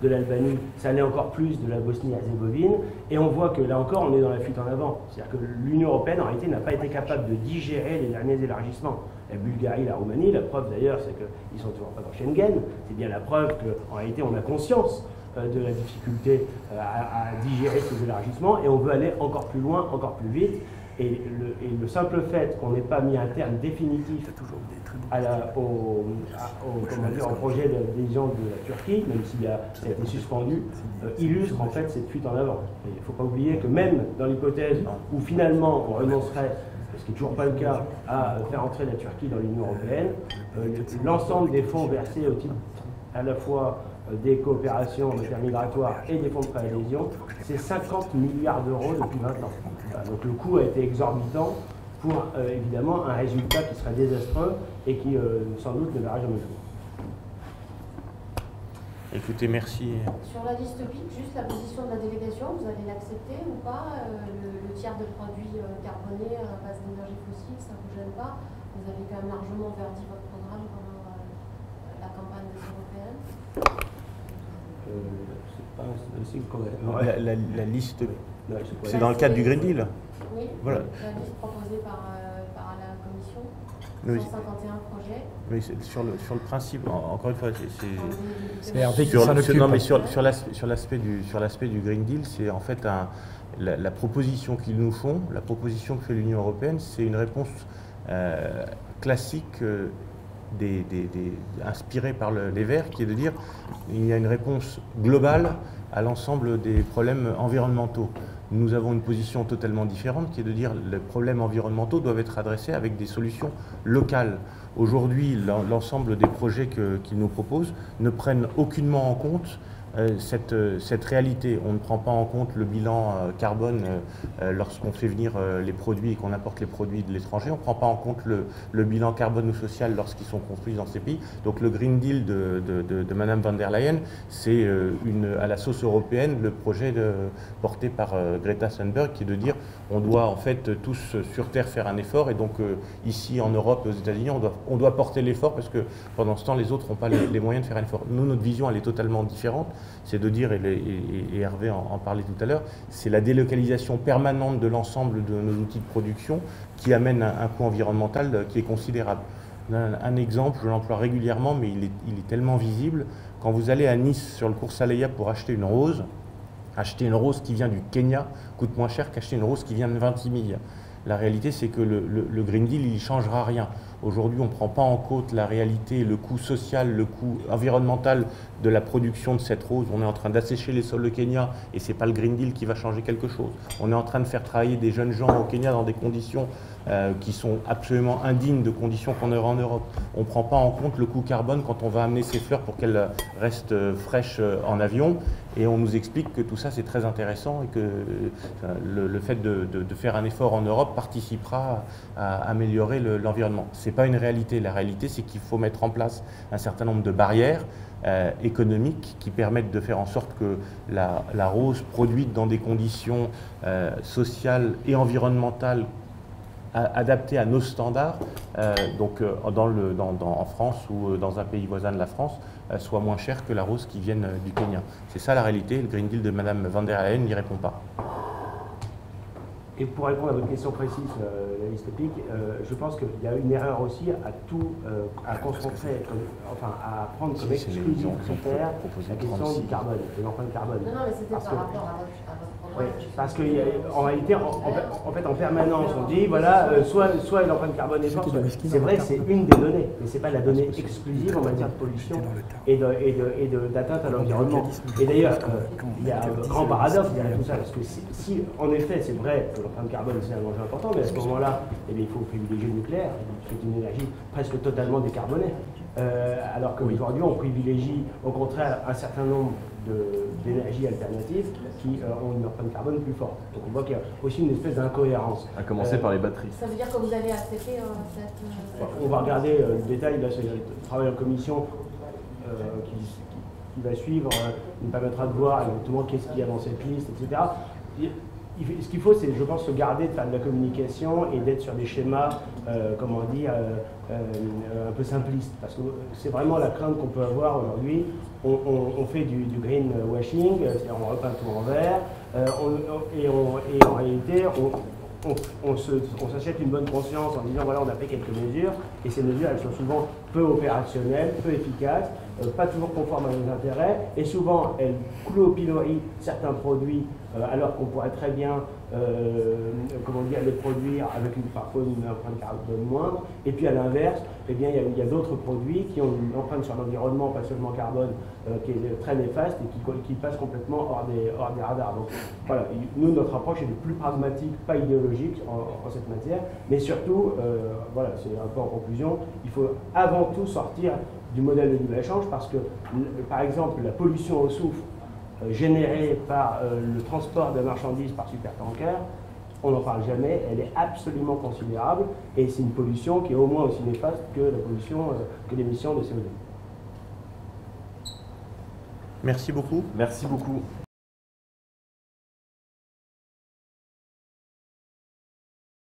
de l'Albanie, ça l'est encore plus de la Bosnie-Herzégovine, et on voit que là encore on est dans la fuite en avant. C'est-à-dire que l'Union européenne en réalité n'a pas été capable de digérer les derniers élargissements. La Bulgarie, la Roumanie, la preuve d'ailleurs c'est qu'ils ne sont toujours pas dans Schengen, c'est bien la preuve qu'en réalité on a conscience de la difficulté à digérer ces élargissements, et on veut aller encore plus loin, encore plus vite. Et le simple fait qu'on n'ait pas mis un terme définitif au projet d'adhésion de la Turquie, même s'il a été suspendu, illustre en fait cette fuite en avant. Il ne faut pas oublier que même dans l'hypothèse où finalement on renoncerait, ce qui n'est toujours pas le cas, à faire entrer la Turquie dans l'Union européenne, l'ensemble des fonds versés au titre à la fois des coopérations en matière migratoire et des fonds de préadhésion, c'est 50 milliards d'euros depuis 20 ans. Voilà, donc le coût a été exorbitant pour évidemment un résultat qui serait désastreux et qui sans doute ne verra jamais le jour. Écoutez, merci. Sur la liste PIC, juste la position de la délégation, vous allez l'accepter ou pas? Le tiers de produits carbonés à base d'énergie fossile, ça ne vous gêne pas? Vous avez quand même largement verdi votre programme pendant la campagne des européennes. C'est pas un signe correct. La liste, c'est dans le cadre du Green Deal. Oui, voilà. La liste proposée par la Commission, oui. 151 projets. Oui, sur le principe, encore une fois, c'est Hervé qui s'en occupe. Non, mais sur l'aspect du Green Deal, c'est en fait la proposition qu'ils nous font, la proposition que fait l'Union européenne, c'est une réponse classique inspirée par les Verts, qui est de dire il y a une réponse globale à l'ensemble des problèmes environnementaux. Nous avons une position totalement différente, qui est de dire que les problèmes environnementaux doivent être adressés avec des solutions locales. Aujourd'hui, l'ensemble des projets qu'ils nous proposent ne prennent aucunement en compte cette réalité. On ne prend pas en compte le bilan carbone lorsqu'on fait venir les produits et qu'on importe les produits de l'étranger. On ne prend pas en compte le bilan carbone ou social lorsqu'ils sont construits dans ces pays. Donc le Green Deal de Mme von der Leyen, c'est à la sauce européenne le projet porté par Greta Thunberg, qui est de dire on doit en fait tous sur Terre faire un effort, et donc ici en Europe, aux États-Unis, on doit porter l'effort parce que pendant ce temps les autres n'ont pas les moyens de faire un effort. Nous, notre vision, elle est totalement différente. C'est de dire, et Hervé en parlait tout à l'heure, c'est la délocalisation permanente de l'ensemble de nos outils de production qui amène un coût environnemental qui est considérable. Un exemple, je l'emploie régulièrement, mais il est tellement visible. Quand vous allez à Nice sur le cours Saleya pour acheter une rose qui vient du Kenya coûte moins cher qu'acheter une rose qui vient de Vintimille. La réalité, c'est que le Green Deal, il ne changera rien. Aujourd'hui, on ne prend pas en compte la réalité, le coût social, le coût environnemental de la production de cette rose. On est en train d'assécher les sols au Kenya et ce n'est pas le Green Deal qui va changer quelque chose. On est en train de faire travailler des jeunes gens au Kenya dans des conditions qui sont absolument indignes de conditions qu'on aura en Europe. On ne prend pas en compte le coût carbone quand on va amener ces fleurs pour qu'elles restent fraîches en avion. Et on nous explique que tout ça, c'est très intéressant et que le fait de faire un effort en Europe participera à améliorer l'environnement. Ce n'est pas une réalité. La réalité, c'est qu'il faut mettre en place un certain nombre de barrières économiques qui permettent de faire en sorte que la rose produite dans des conditions sociales et environnementales adaptées à nos standards, en France ou dans un pays voisin de la France, soit moins chère que la rose qui vient du Kenya. C'est ça la réalité. Le Green Deal de Mme von der Leyen n'y répond pas. Et pour répondre à votre question précise, la liste PIC, je pense qu'il y a une erreur aussi à concentrer, à prendre comme exclusif critère la question du carbone, de l'empreinte carbone. Non, mais c'était par rapport à votre programme. Oui, parce qu'en réalité, en permanence, on dit, voilà, soit l'empreinte carbone est forte, c'est vrai que c'est une des données, mais ce n'est pas la donnée exclusive en matière de pollution et d'atteinte à l'environnement. Et d'ailleurs, il y a un grand paradoxe derrière tout ça, parce que si en effet, c'est vrai que l'empreinte carbone, c'est un enjeu important, mais à ce moment-là, il faut privilégier le nucléaire, c'est une énergie presque totalement décarbonée. Alors qu'aujourd'hui, on privilégie au contraire un certain nombre d'énergies alternatives qui ont une empreinte carbone plus forte. Donc on voit qu'il y a aussi une espèce d'incohérence. À commencer par les batteries. Ça veut dire que vous allez accepter cette... On va regarder le détail, là c'est le travail en commission qui va suivre, nous permettra de voir exactement qu'est-ce qu'il y a dans cette liste, etc. Ce qu'il faut, c'est, je pense, se garder de faire de la communication et d'être sur des schémas, un peu simplistes. Parce que c'est vraiment la crainte qu'on peut avoir aujourd'hui. On fait du greenwashing, on repeint tout en vert, et en réalité, on s'achète une bonne conscience en disant voilà, on a fait quelques mesures, et ces mesures, elles sont souvent peu opérationnelles, peu efficaces, pas toujours conformes à nos intérêts, et souvent elles clouent au pilori certains produits, alors qu'on pourrait très bien les produire avec parfois une empreinte carbone moindre. Et puis à l'inverse, eh bien, il y a d'autres produits qui ont une empreinte sur l'environnement, pas seulement carbone, qui est très néfaste et qui passe complètement hors des radars. Donc voilà, nous, notre approche est plus pragmatique, pas idéologique en cette matière, mais surtout, voilà, c'est un peu en conclusion, il faut avant tout sortir du modèle de libre-échange étrange parce que, par exemple, la pollution au soufre générée par le transport de marchandises par supertanker, on n'en parle jamais, elle est absolument considérable et c'est une pollution qui est au moins aussi néfaste que la pollution, que l'émission de CO2. Merci beaucoup. Merci beaucoup.